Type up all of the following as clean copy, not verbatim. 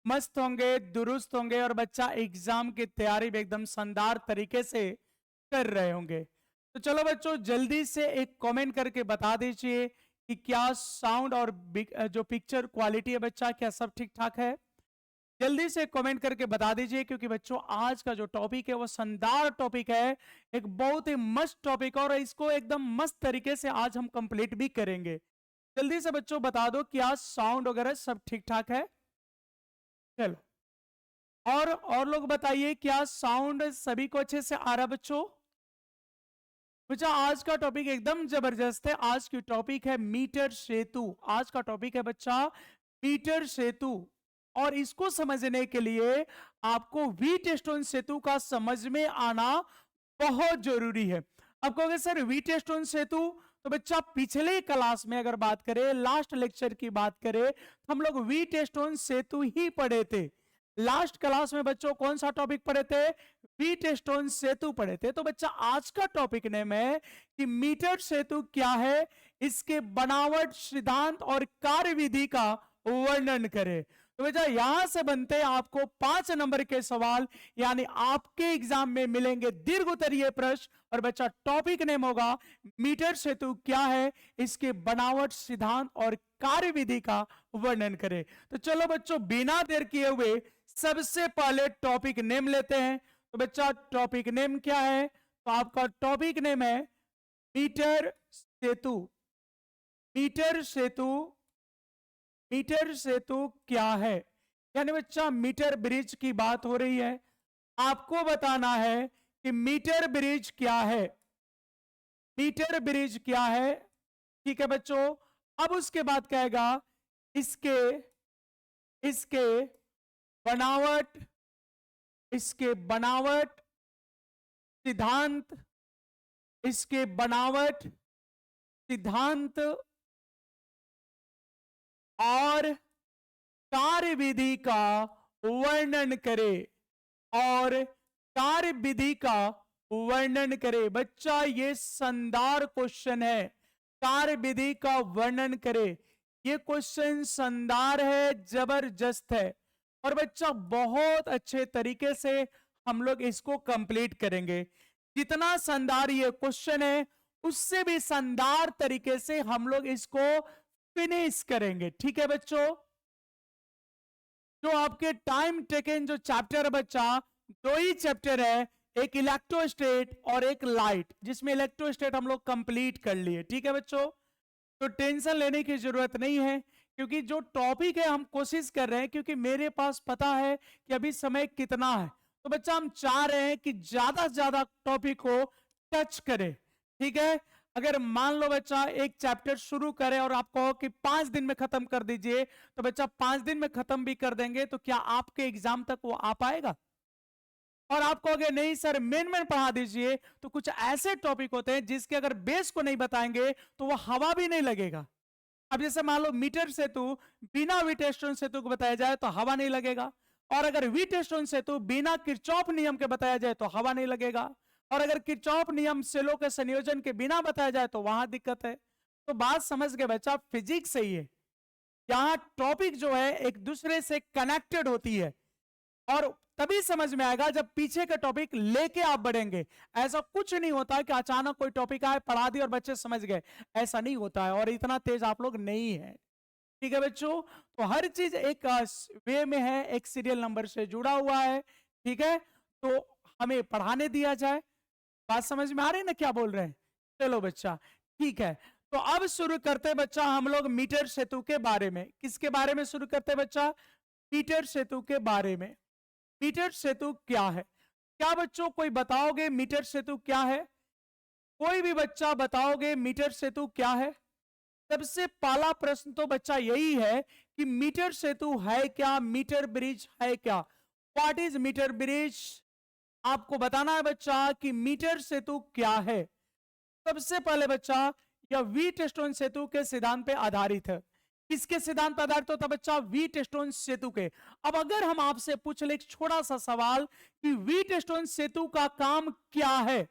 मस्त होंगे, दुरुस्त होंगे और बच्चा एग्जाम की तैयारी भी एकदम शानदार तरीके से कर रहे होंगे। तो चलो बच्चों, जल्दी से एक कमेंट करके बता दीजिए कि क्या साउंड और जो पिक्चर क्वालिटी है बच्चा, क्या सब ठीक ठाक है। जल्दी से कमेंट करके बता दीजिए, क्योंकि बच्चों आज का जो टॉपिक है वो शानदार टॉपिक है, एक बहुत ही मस्त टॉपिक है और इसको एकदम मस्त तरीके से आज हम कंप्लीट भी करेंगे। जल्दी से बच्चों बता दो क्या साउंड वगैरह सब ठीक ठाक है। चलो, और लोग बताइए क्या साउंड सभी को अच्छे से आ रहा है बच्चों। बच्चा आज का टॉपिक एकदम जबरदस्त है। आज की टॉपिक है मीटर सेतु। आज का टॉपिक है बच्चा मीटर सेतु, और इसको समझने के लिए आपको व्हीटस्टोन सेतु का समझ में आना बहुत जरूरी है। आप कहोगे सर व्हीटस्टोन सेतु, तो बच्चा पिछले क्लास में अगर बात करें, लास्ट लेक्चर की बात करें, तो हम लोग व्हीटस्टोन सेतु ही पढ़े थे। लास्ट क्लास में बच्चों कौन सा टॉपिक पढ़े थे? व्हीटस्टोन सेतु पढ़े थे। तो बच्चा आज का टॉपिक नेम है कि मीटर सेतु क्या है, इसके बनावट, सिद्धांत और कार्यविधि का वर्णन करें। तो बेटा यहां से बनते हैं आपको 5 नंबर के सवाल, यानी आपके एग्जाम में मिलेंगे दीर्घ उत्तरीय प्रश्न। और बच्चा टॉपिक नेम होगा मीटर सेतु क्या है, इसके बनावट, सिद्धांत और कार्यविधि का वर्णन करें। तो चलो बच्चों बिना देर किए हुए सबसे पहले टॉपिक नेम लेते हैं। तो बच्चा टॉपिक नेम क्या है? तो आपका टॉपिक नेम है मीटर सेतु। मीटर सेतु, मीटर सेतु क्या है, यानी बच्चा मीटर ब्रिज की बात हो रही है। आपको बताना है कि मीटर ब्रिज क्या है। मीटर ब्रिज क्या है, ठीक है बच्चों। अब उसके बाद कहेगा इसके इसके बनावट, इसके बनावट, सिद्धांत, इसके बनावट, सिद्धांत और कार्यविधि का वर्णन करे, और कार्यविधि का वर्णन करे। बच्चा ये शानदार क्वेश्चन है, कार्यविधि का वर्णन करे। ये क्वेश्चन शानदार है, जबरदस्त है, और बच्चा बहुत अच्छे तरीके से हम लोग इसको कंप्लीट करेंगे। जितना शानदार ये क्वेश्चन है, उससे भी शानदार तरीके से हम लोग इसको फिनिश करेंगे। ठीक है बच्चों, जो आपके टाइम टेकन जो चैप्टर है बच्चा, 2 ही चैप्टर है, एक इलेक्ट्रोस्टेट और एक लाइट, जिसमें इलेक्ट्रोस्टेट हम लोग कंप्लीट कर लिए। ठीक है बच्चों, तो टेंशन लेने की जरूरत नहीं है, क्योंकि जो टॉपिक है हम कोशिश कर रहे हैं, क्योंकि मेरे पास पता है कि अभी समय कितना है, तो बच्चा हम चाह रहे हैं कि ज्यादा से ज्यादा टॉपिक को टच करें। ठीक है, अगर मान लो बच्चा एक चैप्टर शुरू करे और आप कहो कि 5 दिन में खत्म कर दीजिए, तो बच्चा 5 दिन में खत्म भी कर देंगे, तो क्या आपके एग्जाम तक वो आ पाएगा? और आप कहोगे नहीं सर मेन पढ़ा दीजिए, तो कुछ ऐसे टॉपिक होते हैं जिसके अगर बेस को नहीं बताएंगे तो वो हवा भी नहीं लगेगा। अब जैसे मान लो मीटर सेतु बिना व्हीटस्टोन सेतु को बताया जाए तो हवा नहीं लगेगा, और अगर व्हीटस्टोन सेतु बिना किरचॉफ नियम के बताया जाए तो हवा नहीं लगेगा, और अगर किरचॉफ नियम सेलों के संयोजन के बिना बताया जाए तो वहां दिक्कत है। तो बात समझ गए बच्चा, फिजिक्स सही है, यहां टॉपिक जो है एक दूसरे से कनेक्टेड होती है, और तभी समझ में आएगा जब पीछे का टॉपिक लेके आप बढ़ेंगे। ऐसा कुछ नहीं होता कि अचानक कोई टॉपिक आए, पढ़ा दी और बच्चे समझ गए, ऐसा नहीं होता है, और इतना तेज आप लोग नहीं है। ठीक है बच्चों, तो हर चीज एक वे में है, एक सीरियल नंबर से जुड़ा हुआ है। ठीक है, तो हमें पढ़ाने दिया जाए। बात समझ में आ रही है ना क्या बोल रहे हैं? चलो बच्चा ठीक है, तो अब शुरू करते बच्चा हम लोग मीटर सेतु के बारे में। किसके बारे में शुरू करते बच्चा? मीटर सेतु के बारे में। मीटर सेतु क्या है? क्या बच्चों कोई बताओगे मीटर सेतु क्या है? कोई भी बच्चा बताओगे मीटर सेतु क्या है? सबसे पहला प्रश्न तो बच्चा यही है कि मीटर सेतु है क्या, मीटर ब्रिज है क्या? What is metre bridge? आपको बताना है बच्चा कि मीटर सेतु क्या है। सबसे पहले बच्चा यह व्हीटस्टोन सेतु के सिद्धांत पे आधारित है। किसके सिद्धांत पर आधारित होता बच्चा? व्हीटस्टोन सेतु के। अब अगर हम आपसे पूछ ले एक छोटा सा सवाल कि व्हीटस्टोन सेतु का काम क्या है,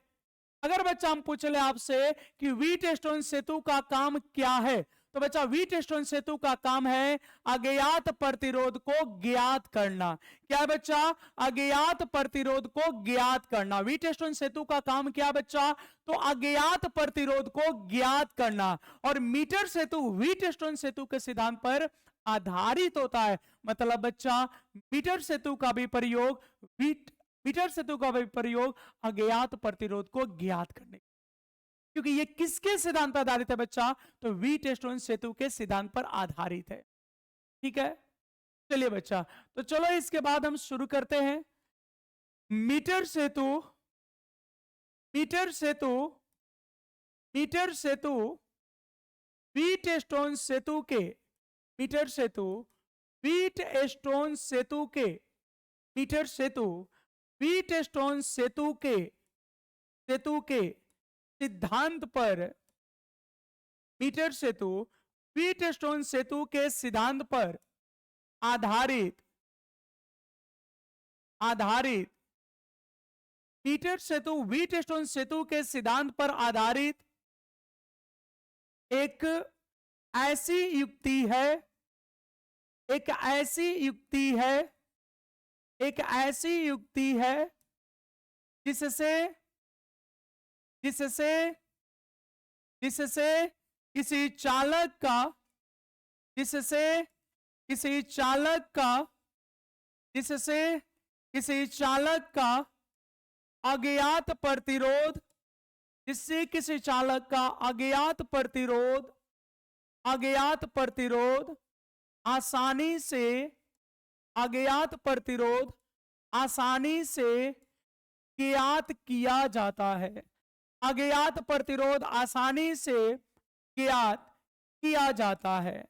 अगर बच्चा हम पूछ ले आपसे कि व्हीटस्टोन सेतु का काम क्या है, तो बच्चा व्हीटस्टोन सेतु का काम है अज्ञात प्रतिरोध को ज्ञात करना। क्या है बच्चा? अज्ञात प्रतिरोध को ज्ञात करना। व्हीटस्टोन सेतु का काम क्या बच्चा? तो अज्ञात प्रतिरोध को ज्ञात करना। और मीटर सेतु व्हीटस्टोन सेतु के सिद्धांत पर आधारित होता है। मतलब बच्चा मीटर सेतु का भी प्रयोग मीटर सेतु का भी प्रयोग अज्ञात प्रतिरोध को ज्ञात करने, क्योंकि ये किसके सिद्धांत पर आधारित है बच्चा? तो व्हीटस्टोन सेतु के सिद्धांत पर आधारित है। ठीक है, चलिए बच्चा, तो चलो इसके बाद हम शुरू करते हैं। मीटर सेतु मीटर सेतु मीटर सेतु व्हीटस्टोन सेतु के मीटर सेतु व्हीटस्टोन सेतु के मीटर सेतु व्हीटस्टोन सेतु के सिद्धांत पर मीटर सेतु व्हीटस्टोन सेतु के सिद्धांत पर आधारित मीटर सेतु व्हीटस्टोन सेतु के सिद्धांत पर आधारित एक ऐसी युक्ति है जिससे किसी चालक का अज्ञात प्रतिरोध आसानी से ज्ञात किया जाता है। अज्ञात प्रतिरोध आसानी से ज्ञात किया जाता है।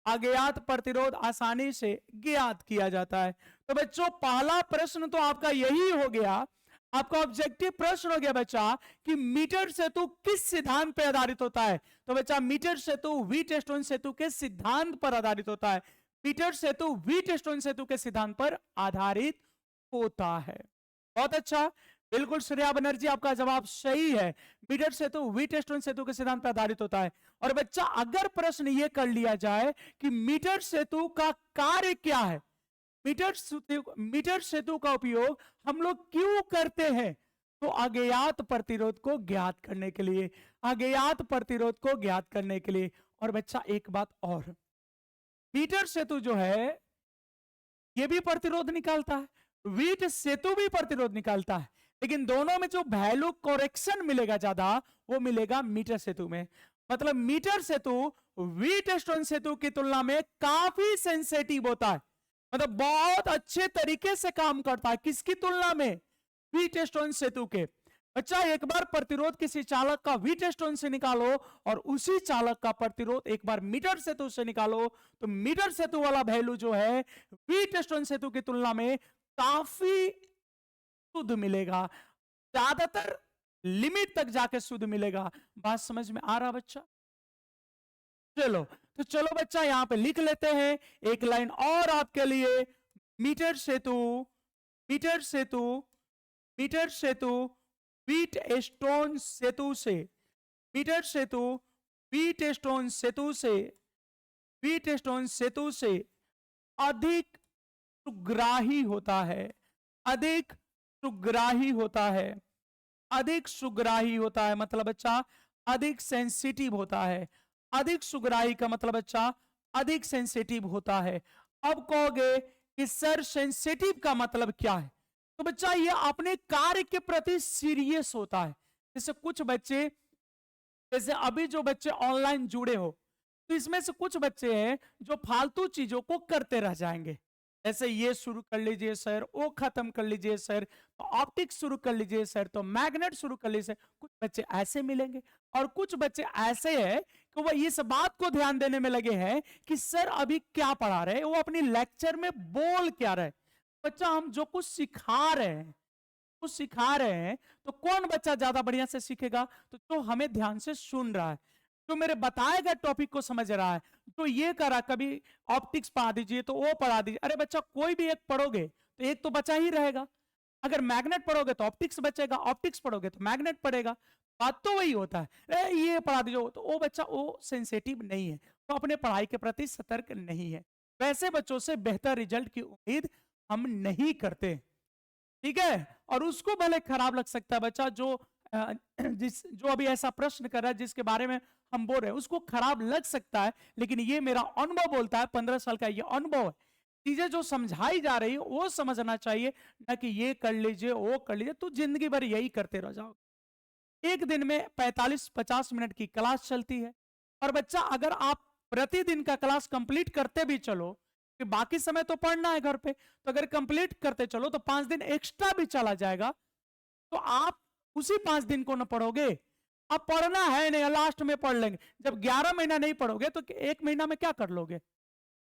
अज्ञात प्रतिरोध आसानी से ज्ञात किया जाता है। तो बच्चों पहला प्रश्न तो आपका यही हो गया, आपका ऑब्जेक्टिव प्रश्न हो गया बच्चा कि मीटर सेतु किस सिद्धांत पर आधारित होता है। तो बच्चा मीटर सेतु व्हीटस्टोन सेतु के सिद्धांत पर आधारित होता है। मीटर सेतु व्हीटस्टोन सेतु के सिद्धांत पर आधारित होता है। बहुत अच्छा, बिल्कुल श्रेया बनर्जी आपका जवाब सही है। मीटर सेतु व्हीटस्टोन सेतु के सिद्धांत पर आधारित होता है। और बच्चा अगर प्रश्न यह कर लिया जाए कि मीटर सेतु का कार्य क्या है, मीटर सेतु का उपयोग हम लोग क्यों करते हैं, तो अज्ञात प्रतिरोध को ज्ञात करने के लिए, अज्ञात प्रतिरोध को ज्ञात करने के लिए। और बच्चा एक बात और, मीटर सेतु जो है यह भी प्रतिरोध निकालता है, व्हीट सेतु भी प्रतिरोध निकालता है, लेकिन दोनों में जो वैल्यू करेक्शन मिलेगा ज्यादा वो मिलेगा मीटर सेतु में। मतलब मीटर सेतु व्हीटस्टोन सेतु की तुलना में काफी सेंसिटिव होता है, मतलब बहुत अच्छे तरीके से काम करता है। किसकी तुलना में? व्हीटस्टोन सेतु के। बच्चा एक बार प्रतिरोध किसी चालक का व्हीटस्टोन से निकालो और उसी चालक का प्रतिरोध एक बार मीटर सेतु से निकालो, तो मीटर सेतु वाला वैल्यू जो है व्हीटस्टोन सेतु की तुलना में काफी शुद्ध मिलेगा, ज्यादातर लिमिट तक जाके शुद्ध मिलेगा। बात समझ में आ रहा बच्चा? चलो तो चलो बच्चा यहां पे लिख लेते हैं एक लाइन और आपके लिए। मीटर सेतु व्हीटस्टोन सेतु से अधिक सुग्राही होता है, अधिक सुग्राही होता है। मतलब बच्चा अधिक सेंसिटिव होता है। अधिक सुग्राही का मतलब बच्चा अधिक सेंसिटिव होता है। अब कहोगे कि सर सेंसिटिव का मतलब क्या है, तो बच्चा ये अपने कार्य के प्रति सीरियस होता है। जैसे कुछ बच्चे, जैसे अभी जो बच्चे ऑनलाइन जुड़े हो, तो इसमें से कुछ बच्चे हैं जो फालतू चीजों को करते रह जाएंगे। ऐसे ये शुरू कर लीजिए सर, वो खत्म कर लीजिए सर, तो ऑप्टिक्स शुरू कर लीजिए सर, तो मैग्नेट शुरू कर लीजिए। कुछ बच्चे ऐसे मिलेंगे और कुछ बच्चे ऐसे हैं कि वो इस बात को ध्यान देने में लगे हैं कि सर अभी क्या पढ़ा रहे हैं, वो अपनी लेक्चर में बोल क्या रहे। बच्चा हम जो कुछ सिखा रहे हैं तो कौन बच्चा ज्यादा बढ़िया से सीखेगा? तो जो हमें ध्यान से सुन रहा है, जो मेरे बताए गए टॉपिक को समझ रहा है, तो ये करा कभी ऑप्टिक्स पढ़ा दीजिए तो वो पढ़ा दीजिए। अरे बच्चा कोई भी एक पढ़ोगे तो एक तो बचा ही रहेगा। अगर मैग्नेट पढ़ोगे तो ऑप्टिक्स बचेगा, ऑप्टिक्स पढ़ोगे तो मैग्नेट पढ़ेगा। बात तो वही होता है। ये पढ़ा दीजिए तो वो बच्चा वो सेंसिटिव नहीं है, तो अपने पढ़ाई के प्रति सतर्क नहीं है। वैसे बच्चों से बेहतर रिजल्ट की उम्मीद हम नहीं करते, ठीक है। और उसको भले खराब लग सकता है बच्चा जो जो अभी ऐसा प्रश्न कर रहा है जिसके बारे में हम बोल रहे हैं, उसको खराब लग सकता है, लेकिन ये मेरा अनुभव बोलता है, 15 साल का ये अनुभव है। चीजें जो समझाई जा रही है वो समझना चाहिए, ना कि ये कर लीजिए वो कर लीजिए, तो जिंदगी भर यही करते रह जाओ। एक दिन में 45-50 मिनट की क्लास चलती है, और बच्चा अगर आप प्रतिदिन का क्लास कंप्लीट करते भी चलो, कि बाकी समय तो पढ़ना है घर पे, तो अगर कंप्लीट करते चलो तो 5 दिन एक्स्ट्रा भी चला जाएगा, तो आप उसी 5 दिन को ना पढ़ोगे। अब पढ़ना है नहीं, लास्ट में पढ़ लेंगे। जब 11 महीना नहीं पढ़ोगे तो 1 महीना में क्या कर लोगे?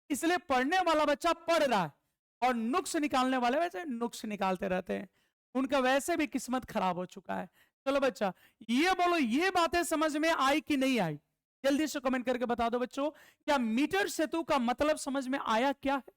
इसलिए पढ़ने वाला बच्चा पढ़ रहा है, और नुक्स निकालने वाले वैसे नुक्स निकालते रहते हैं, उनका वैसे भी किस्मत खराब हो चुका है। चलो बच्चा, ये बोलो, ये बातें समझ में आई कि नहीं आई? जल्दी से कमेंट करके बता दो बच्चों, क्या मीटर सेतु का मतलब समझ में आया? क्या है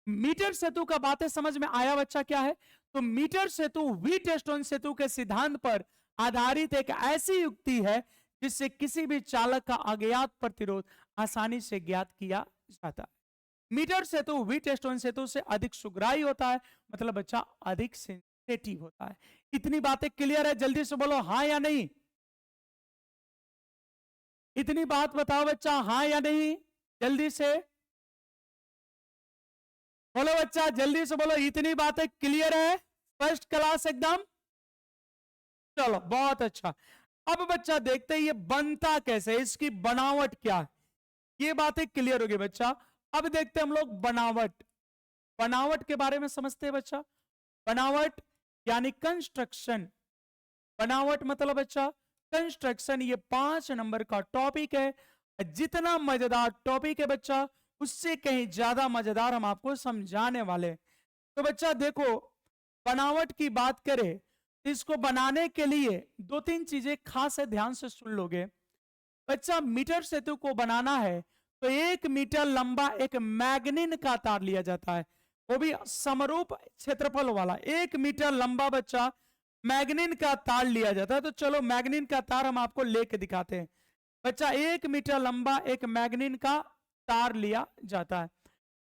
मीटर सेतु का? बातें समझ में आया बच्चा क्या है? तो मीटर सेतु व्हीटस्टोन सेतु के सिद्धांत पर आधारित एक ऐसी युक्ति है जिससे किसी भी चालक का अज्ञात प्रतिरोध आसानी से ज्ञात किया जाता है। मीटर सेतु व्हीटस्टोन सेतु से अधिक सुग्राही होता है, मतलब बच्चा अधिक सेंसिटिव होता है। इतनी बातें क्लियर है? जल्दी से बोलो हाँ या नहीं। इतनी बात बताओ बच्चा, हाँ या नहीं, जल्दी से बोलो बच्चा, जल्दी से बोलो। इतनी बातें क्लियर है? फर्स्ट क्लास एकदम। चलो बहुत अच्छा। अब बच्चा देखते हैं ये बनता कैसे, इसकी बनावट क्या है, ये बातें क्लियर होगी बच्चा। अब देखते हैं हम लोग बनावट। बनावट के बारे में समझते हैं बच्चा। बनावट यानी कंस्ट्रक्शन। बनावट मतलब बच्चा कंस्ट्रक्शन। ये 5 नंबर का टॉपिक है। जितना मजेदार टॉपिक है बच्चा, उससे कहीं ज्यादा मजेदार हम आपको समझाने वाले। तो बच्चा देखो, बनावट की बात करें, इसको बनाने के लिए 2-3 चीजें खास है, ध्यान से सुन लोगे बच्चा। मीटर सेतु को बनाना है तो 1 मीटर लंबा एक मैग्नीन का तार लिया जाता है, वो भी समरूप क्षेत्रफल वाला। 1 मीटर लंबा बच्चा मैग्नीन का तार लिया जाता है। तो चलो मैग्नीन का तार हम आपको लेके दिखाते हैं बच्चा। 1 मीटर लंबा एक मैग्नीन का तार लिया जाता है।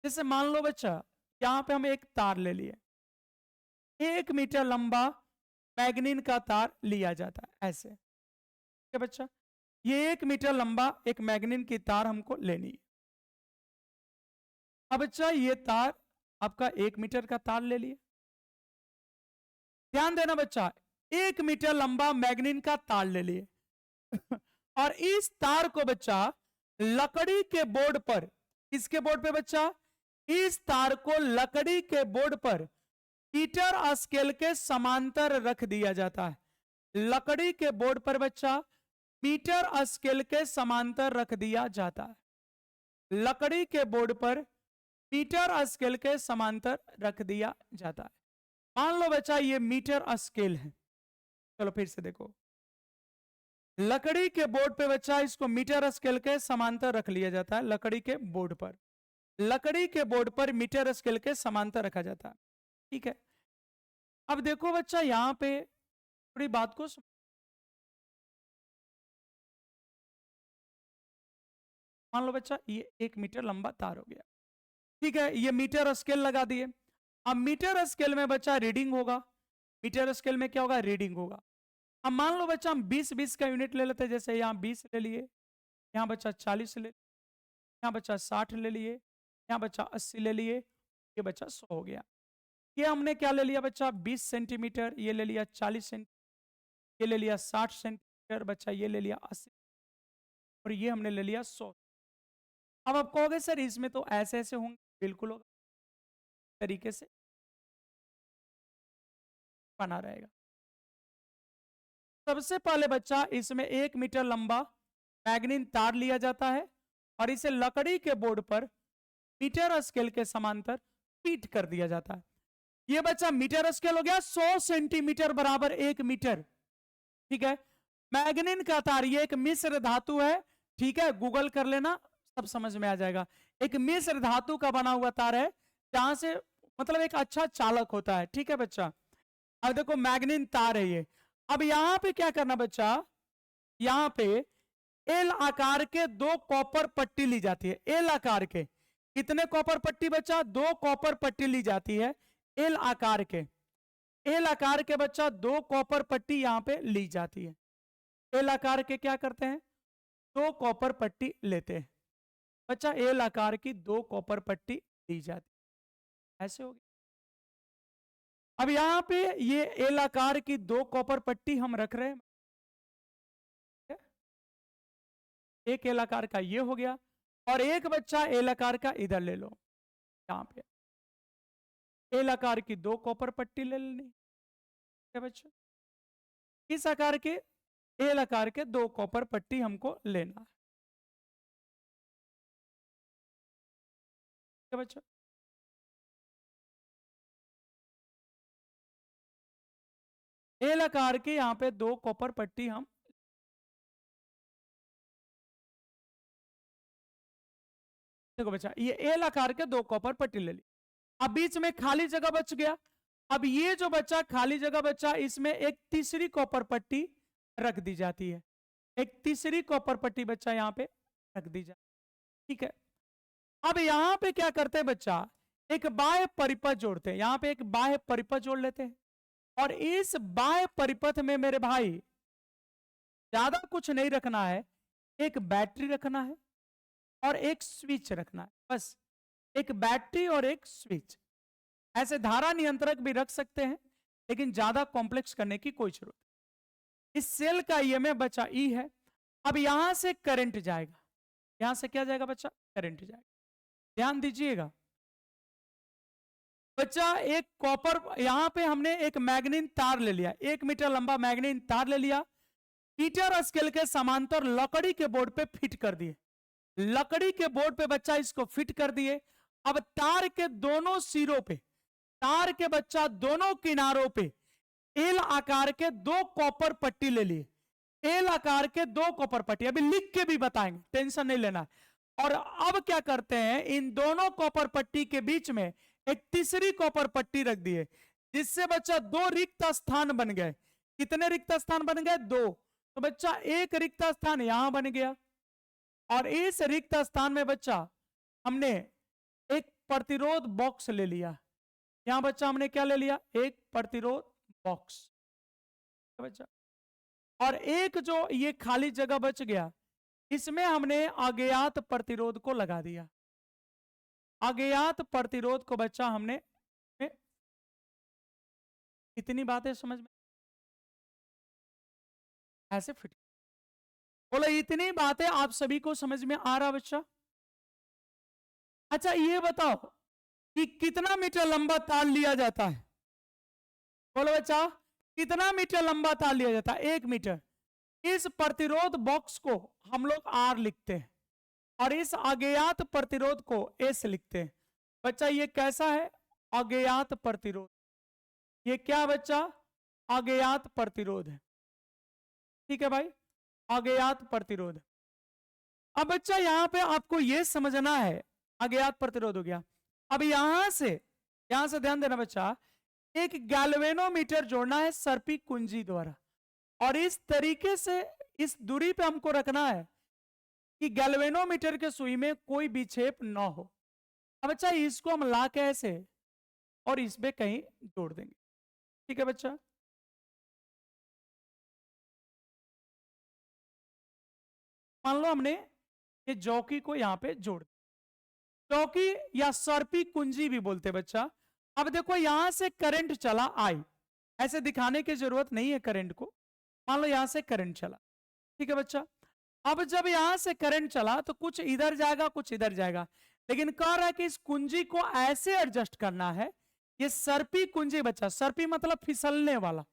जैसे मान लो बच्चा, यहां पे हम एक तार ले लिए, 1 मीटर लंबा मैग्नीन का तार लिया जाता है ऐसे, ठीक है बच्चा। ये 1 मीटर लंबा एक मैग्नीन की तार हमको लेनी है। अब बच्चा ये तार आपका 1 मीटर का तार ले लिए। ध्यान देना बच्चा, 1 मीटर लंबा मैग्नीन का तार ले लिए और इस तार को बच्चा लकड़ी के बोर्ड पर, किसके बोर्ड पे बच्चा? इस तार को लकड़ी के बोर्ड पर मीटर स्केल के समांतर रख दिया जाता है। लकड़ी के बोर्ड पर बच्चा मीटर स्केल के समांतर रख दिया जाता है। लकड़ी के बोर्ड पर मीटर स्केल के समांतर रख दिया जाता है। मान लो बच्चा ये मीटर स्केल है। चलो फिर से देखो, लकड़ी के बोर्ड पे बच्चा इसको मीटर स्केल के समांतर रख लिया जाता है। लकड़ी के बोर्ड पर, लकड़ी के बोर्ड पर मीटर स्केल के समांतर रखा जाता है, ठीक है। अब देखो बच्चा, यहां पे थोड़ी बात को मान लो बच्चा ये 1 मीटर लंबा तार हो गया, ठीक है। ये मीटर स्केल लगा दिए। अब मीटर स्केल में बच्चा रीडिंग होगा। मीटर स्केल में क्या होगा? रीडिंग होगा। अब मान लो बच्चा हम 20-20 का यूनिट ले लेते हैं। जैसे यहाँ 20 ले लिए, यहाँ बच्चा 40 ले, यहाँ बच्चा 60 ले लिए, यहाँ बच्चा 80 ले लिए, ये बच्चा 100 हो गया। ये हमने क्या ले लिया बच्चा? 20 सेंटीमीटर। ये ले लिया 40 सेंटीमीटर, ये ले लिया 60 सेंटीमीटर बच्चा, ये ले लिया 80, और ये हमने ले लिया 100। अब आप कहोगे सर इसमें तो ऐसे ऐसे होंगे, बिल्कुल होगा, तरीके से बना रहेगा। सबसे पहले बच्चा इसमें 1 मीटर लंबा मैग्नीन तार लिया जाता है और इसे लकड़ी के बोर्ड पर मीटर स्केल के समांतर फीट कर दिया जाता है। ये बच्चा मीटर स्केल हो गया, 100 सेंटीमीटर बराबर 1 मीटर, ठीक है। मैग्नीन का तार, ये एक मिश्र धातु है, ठीक है, गूगल कर लेना, सब समझ में आ जाएगा। एक मिश्र धातु का बना हुआ तार है, जहां से मतलब एक अच्छा चालक होता है, ठीक है बच्चा। अब देखो मैग्नीन तार है ये। अब यहां पे क्या करना बच्चा? यहां पे एल आकार के 2 कॉपर पट्टी ली जाती है। एल आकार के कितने कॉपर पट्टी बच्चा? 2 कॉपर पट्टी ली जाती है एल आकार के। एल आकार के बच्चा 2 कॉपर पट्टी यहां पे ली जाती है। एल आकार के क्या करते हैं? 2 कॉपर पट्टी लेते हैं बच्चा। एल आकार की 2 कॉपर पट्टी ली जाती है। ऐसे हो गया। अब यहां पे ये एल आकार की 2 कॉपर पट्टी हम रख रहे हैं। एक एल आकार का ये हो गया और एक बच्चा एल आकार का इधर ले लो। यहां पे एल आकार की 2 कॉपर पट्टी ले लेनी है बच्चा। इस आकार के एल आकार के 2 कॉपर पट्टी हमको लेना है बच्चा। एल आकार के यहां पे 2 कॉपर पट्टी हम देखो बच्चा, ये एल आकार के 2 कॉपर पट्टी ले ली। अब बीच में खाली जगह बच गया। अब ये जो बच्चा खाली जगह बचा, इसमें एक तीसरी कॉपर पट्टी रख दी जाती है। एक तीसरी कॉपर पट्टी बच्चा यहां पे रख दी जाती है। ठीक है। अब यहां पे क्या करते हैं बच्चा? एक बाह्य परिपथ जोड़ते हैं। यहां पे एक बाह्य परिपथ जोड़ लेते हैं और इस बाह्य परिपथ में मेरे भाई ज्यादा कुछ नहीं रखना है। एक बैटरी रखना है और एक स्विच रखना है, बस। एक बैटरी और एक स्विच। ऐसे धारा नियंत्रक भी रख सकते हैं, लेकिन ज्यादा कॉम्प्लेक्स करने की कोई जरूरत नहीं। इस सेल का ईएमएफ बच्चा ई है। अब यहां से करंट जाएगा। यहां से क्या जाएगा बच्चा? करंट जाएगा। ध्यान दीजिएगा बच्चा, एक कॉपर, यहां पे हमने एक मैग्नीन तार ले लिया, 1 मीटर लंबा मैग्नीन तार ले लिया। मीटर स्केल के समांतर लकड़ी के बोर्ड पे फिट कर दिए। लकड़ी के बोर्ड पे बच्चा इसको फिट कर दिए। अब तार के दोनों सिरों पे, तार के बच्चा दोनों किनारों पे एल आकार के 2 कॉपर पट्टी ले लिए। एल आकार के 2 कॉपर पट्टी, अभी लिख के भी बताएंगे, टेंशन नहीं लेना। और अब क्या करते हैं, इन दोनों कॉपर पट्टी के बीच में एक तीसरी कॉपर पट्टी रख दी है, जिससे बच्चा 2 रिक्त स्थान बन गए। कितने रिक्त स्थान बन गए? 2। तो बच्चा एक रिक्त स्थान यहां बन गया और इस रिक्त स्थान में बच्चा हमने एक प्रतिरोध बॉक्स ले लिया। यहां बच्चा हमने क्या ले लिया? एक प्रतिरोध बॉक्स बच्चा। और एक जो ये खाली जगह बच गया, इसमें हमने अज्ञात प्रतिरोध को लगा दिया। अज्ञात प्रतिरोध को बच्चा हमने, इतनी बातें समझ में ऐसे फिट बोलो, इतनी बातें आप सभी को समझ में आ रहा बच्चा? अच्छा ये बताओ कि कितना मीटर लंबा तार लिया जाता है? बोलो बच्चा, कितना मीटर लंबा तार लिया जाता है? 1 मीटर। इस प्रतिरोध बॉक्स को हम लोग आर लिखते हैं और इस अज्ञात प्रतिरोध को एस लिखते हैं। बच्चा ये कैसा है? अज्ञात प्रतिरोध। ये क्या बच्चा? अज्ञात प्रतिरोध है। ठीक है भाई, अज्ञात प्रतिरोध। अब बच्चा यहां पे आपको यह समझना है, अज्ञात प्रतिरोध हो गया। अब यहां से ध्यान देना बच्चा, एक गैल्वेनोमीटर जोड़ना है सर्पी कुंजी द्वारा और इस तरीके से इस दूरी पे हमको रखना है कि गैल्वेनोमीटर के सुई में कोई विक्षेप ना हो। अब बच्चा इसको हम ला के ऐसे और इस पे कहीं जोड़ देंगे। ठीक है बच्चा, मान लो हमने ये जॉकी को यहां पे जोड़ दिया। जॉकी या सर्पी कुंजी भी बोलते बच्चा। अब देखो यहां से करंट चला आई, ऐसे दिखाने की जरूरत नहीं है करंट को। मान लो यहां से करंट चला, ठीक है बच्चा। अब जब यहां से करंट चला तो कुछ इधर जाएगा कुछ इधर जाएगा, लेकिन कह रहा है कि इस कुंजी को ऐसे एडजस्ट करना है। ये सर्पी कुंजी बच्चा, सर्पी मतलब फिसलने वाला।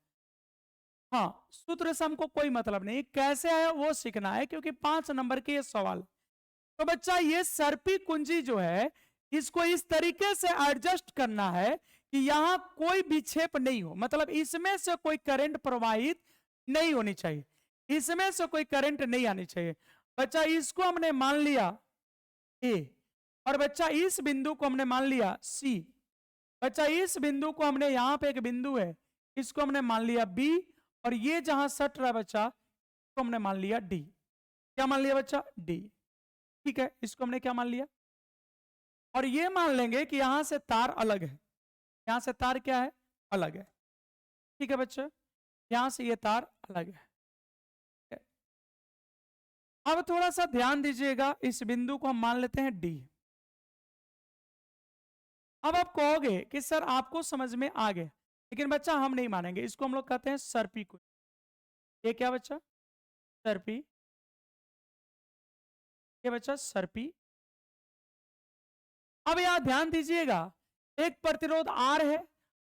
हाँ, सूत्र से हमको कोई मतलब नहीं, कैसे है वो सीखना है, क्योंकि 5 नंबर के ये सवाल। तो बच्चा ये सर्पी कुंजी जो है, इसको इस तरीके से एडजस्ट करना है कि यहां कोई विक्षेप नहीं हो, मतलब इसमें से कोई करंट प्रवाहित नहीं होनी चाहिए, इसमें से कोई करंट नहीं आनी चाहिए। बच्चा इसको हमने मान लिया ए और बच्चा इस बिंदु को हमने मान लिया सी। बच्चा इस बिंदु को हमने, यहां पे एक बिंदु है, इसको हमने मान लिया बी और ये जहां सट रहा बच्चा, इसको हमने मान लिया डी। क्या मान लिया बच्चा? डी। ठीक है, इसको हमने क्या मान लिया? और ये मान लेंगे कि यहां से तार अलग है, यहां से तार क्या है? अलग है। ठीक है बच्चे, यहां से ये तार अलग है। अब थोड़ा सा ध्यान दीजिएगा, इस बिंदु को हम मान लेते हैं डी। अब आप कहोगे कि सर आपको समझ में आ गया, लेकिन बच्चा हम नहीं मानेंगे, इसको हम लोग कहते हैं सर्पी कुंज। ये क्या बच्चा? सर्पी। ये बच्चा सर्पी। अब यहां ध्यान दीजिएगा, एक प्रतिरोध आर है।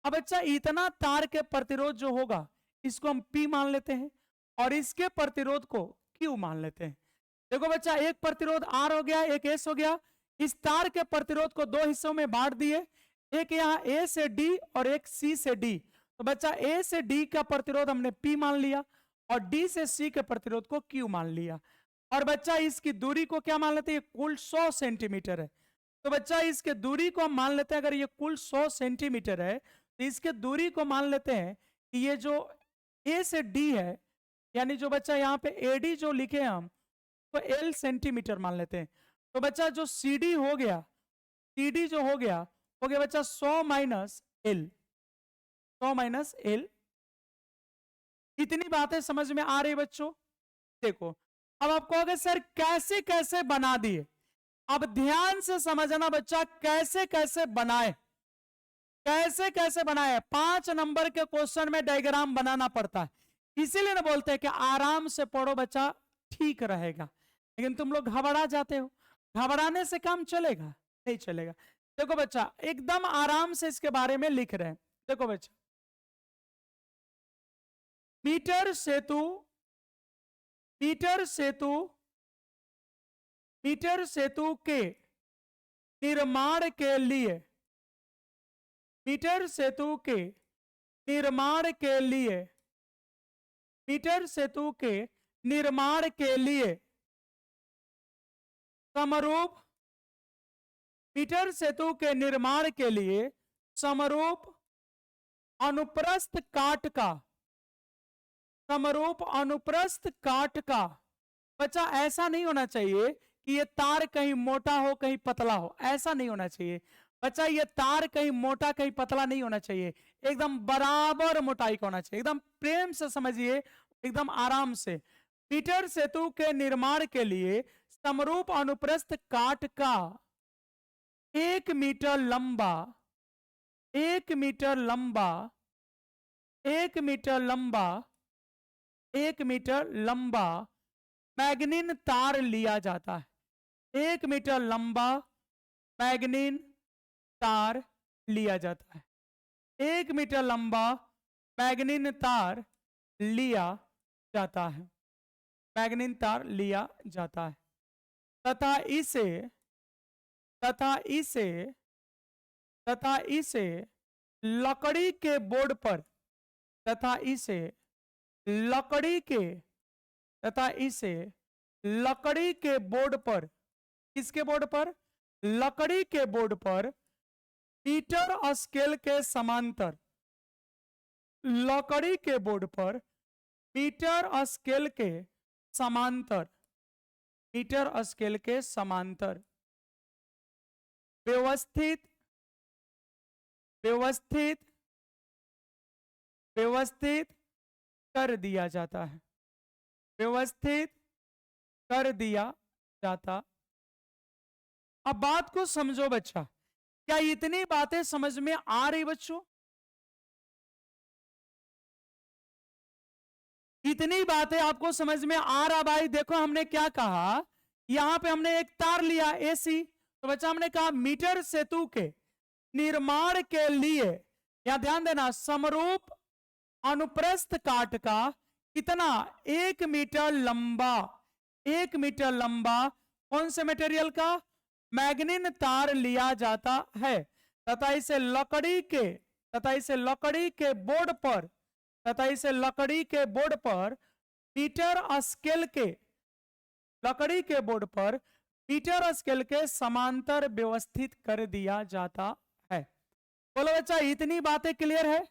अब बच्चा इतना तार के प्रतिरोध जो होगा इसको हम पी मान लेते हैं, और इसके प्रतिरोध को क्यू मान लेते हैं। देखो बच्चा, एक प्रतिरोध आर हो गया, एक एस हो गया। इस तार के प्रतिरोध को दो हिस्सों में बांट दिए, एक यहाँ ए से डी और एक सी से डी। तो बच्चा ए से डी का प्रतिरोध हमने पी मान लिया, और डी से सी के प्रतिरोध को क्यू मान लिया। और बच्चा इसकी दूरी को क्या मान लेते हैं? कुल 100 सेंटीमीटर है। तो बच्चा इसके दूरी को हम मान लेते हैं, अगर ये कुल 100 सेंटीमीटर है तो इसके दूरी को मान लेते हैं कि ये जो ए से डी है, यानी जो बच्चा यहाँ पे एडी जो लिखे हम, तो एल सेंटीमीटर मान लेते हैं। तो बच्चा जो सी डी हो गया, CD जो हो गया बच्चा 100 माइनस एल, 100 माइनस एल। इतनी बातें समझ में आ रही बच्चों? देखो, अब आप कहोगे सर कैसे कैसे बना दिए। अब ध्यान से समझना बच्चा, कैसे कैसे बनाए, कैसे कैसे बनाए। 5 नंबर के क्वेश्चन में डायग्राम बनाना पड़ता है, इसीलिए ना बोलते हैं कि आराम से पढ़ो बच्चा, ठीक रहेगा। लेकिन तुम लोग घबरा जाते हो, घबराने से काम चलेगा? नहीं चलेगा। देखो बच्चा, एकदम आराम से इसके बारे में लिख रहे हैं। देखो बच्चा, मीटर सेतु, मीटर सेतु, मीटर सेतु के निर्माण के लिए, मीटर सेतु के निर्माण के लिए, मीटर सेतु के निर्माण के लिए समरूप, मीटर सेतु के निर्माण के लिए समरूप अनुप्रस्थ काट का, समरूप अनुप्रस्थ काट का। बच्चा ऐसा नहीं होना चाहिए कि ये तार कहीं मोटा हो कहीं पतला हो, ऐसा नहीं होना चाहिए बच्चा। ये तार कहीं मोटा कहीं पतला नहीं होना चाहिए, एकदम बराबर मोटाई का होना चाहिए। एकदम प्रेम से समझिए, एकदम आराम से। मीटर सेतु के निर्माण के लिए समरूप अनुप्रस्थ काट का 1 मीटर लंबा, 1 मीटर लंबा, 1 मीटर लंबा, 1 मीटर लंबा मैग्नीन तार लिया जाता है। 1 मीटर लंबा मैग्नीन तार लिया जाता है। 1 मीटर लंबा मैग्नीन तार लिया जाता है, मैग्नीन तार लिया जाता है। तथा इसे, तथा इसे, तथा इसे लकड़ी के बोर्ड पर, तथा इसे लकड़ी के, तथा इसे लकड़ी के बोर्ड पर, किसके बोर्ड पर? लकड़ी के बोर्ड पर मीटर स्केल के समांतर, लकड़ी के बोर्ड पर मीटर स्केल के समांतर, मीटर स्केल के समांतर व्यवस्थित, व्यवस्थित, व्यवस्थित कर दिया जाता है, व्यवस्थित कर दिया जाता। अब बात को समझो बच्चा, क्या इतनी बातें समझ में आ रही बच्चों? इतनी बातें आपको समझ में आ रहा? भाई देखो, हमने क्या कहा, यहां पे हमने एक तार लिया एसी, तो बच्चा हमने कहा मीटर सेतु के निर्माण के लिए, यहां ध्यान देना, समरूप अनुप्रस्थ काट का कितना? 1 मीटर लंबा, 1 मीटर लंबा कौन से मटेरियल का? मैग्नीन तार लिया जाता है, तथा इसे लकड़ी के, तथा इसे लकड़ी के बोर्ड पर, तथा इसे लकड़ी के बोर्ड पर मीटर स्केल के, लकड़ी के बोर्ड पर मीटर स्केल के समांतर व्यवस्थित कर दिया जाता है। बोलो बच्चा, इतनी बातें क्लियर है?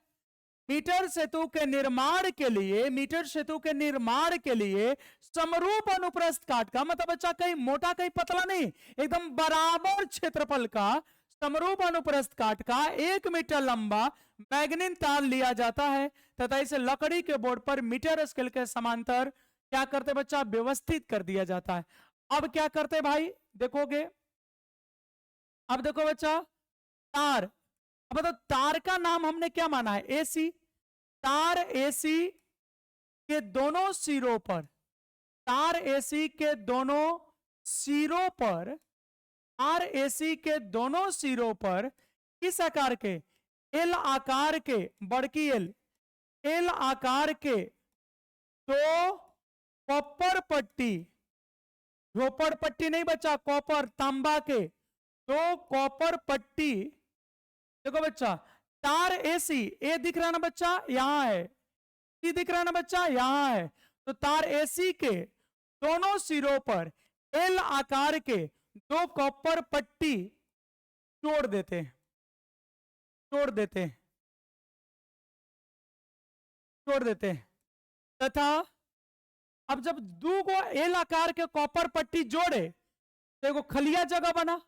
मीटर सेतु के निर्माण के लिए, मीटर सेतु के निर्माण के लिए समरूप अनुप्रस्थ काट का मतलब बच्चा कहीं मोटा कहीं पतला नहीं, एकदम बराबर क्षेत्रफल का समरूप अनुप्रस्थ काट का 1 मीटर लंबा मैग्नीन तार लिया जाता है तथा इसे लकड़ी के बोर्ड पर मीटर स्केल के समांतर क्या करते बच्चा, व्यवस्थित कर दिया जाता है। अब क्या करते भाई देखोगे, अब देखो बच्चा तार, अब तो तार का नाम हमने क्या माना है, एसी। तार एसी के दोनों सिरों पर, तार एसी के दोनों सिरों पर, तार एसी के दोनों सिरों पर किस आकार के, एल आकार के, बड़की एल आकार के दो कॉपर पट्टी, झोपड़ पट्टी नहीं बच्चा, कॉपर तांबा के दो कॉपर पट्टी। देखो बच्चा तार एसी, ए दिख रहा है ना बच्चा, यहां है, सी दिख रहा है ना बच्चा, यहां है। तो तार एसी के दोनों सिरों पर एल आकार के दो कॉपर पट्टी जोड़ देते, जोड़ देते, जोड़ देते तथा अब जब दो को एल आकार के कॉपर पट्टी जोड़े तो एक खलिया जगह बना।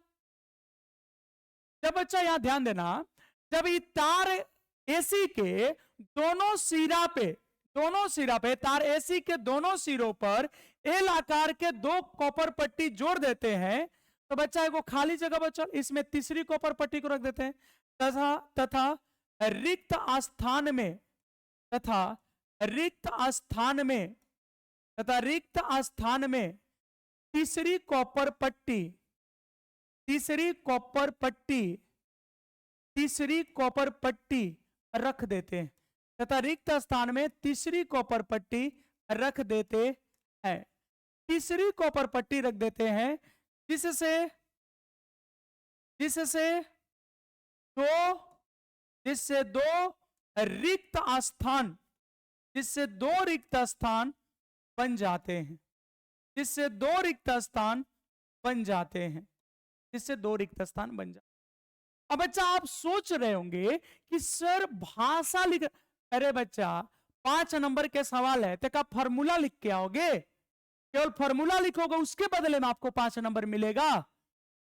जब बच्चा यहां ध्यान देना, जब ये तार एसी के दोनों सिरा पे, दोनों सिरा पे तार एसी के दोनों सिरों पर एल आकार के दो कॉपर पट्टी जोड़ देते हैं तो बच्चा को खाली जगह बचा, इसमें तीसरी कॉपर पट्टी को रख देते हैं तथा रिक्त स्थान में, तथा रिक्त स्थान में, तथा रिक्त स्थान में तीसरी कॉपर पट्टी, तीसरी कॉपर पट्टी, तीसरी कॉपर पट्टी रख देते हैं तथा रिक्त स्थान में तीसरी कॉपर पट्टी रख देते हैं, तीसरी कॉपर पट्टी रख देते हैं जिससे, जिससे दो रिक्त स्थान, जिससे दो रिक्त स्थान बन जाते हैं, जिससे दो रिक्त स्थान बन जाते हैं, जिससे दो रिक्त स्थान बन जाते। अब बच्चा आप सोच रहे होंगे कि सर भाषा लिख, अरे बच्चा 5 नंबर के सवाल है तो क्या फॉर्मूला लिख के आओगे, केवल फॉर्मूला लिखोगे उसके बदले में आपको 5 नंबर मिलेगा?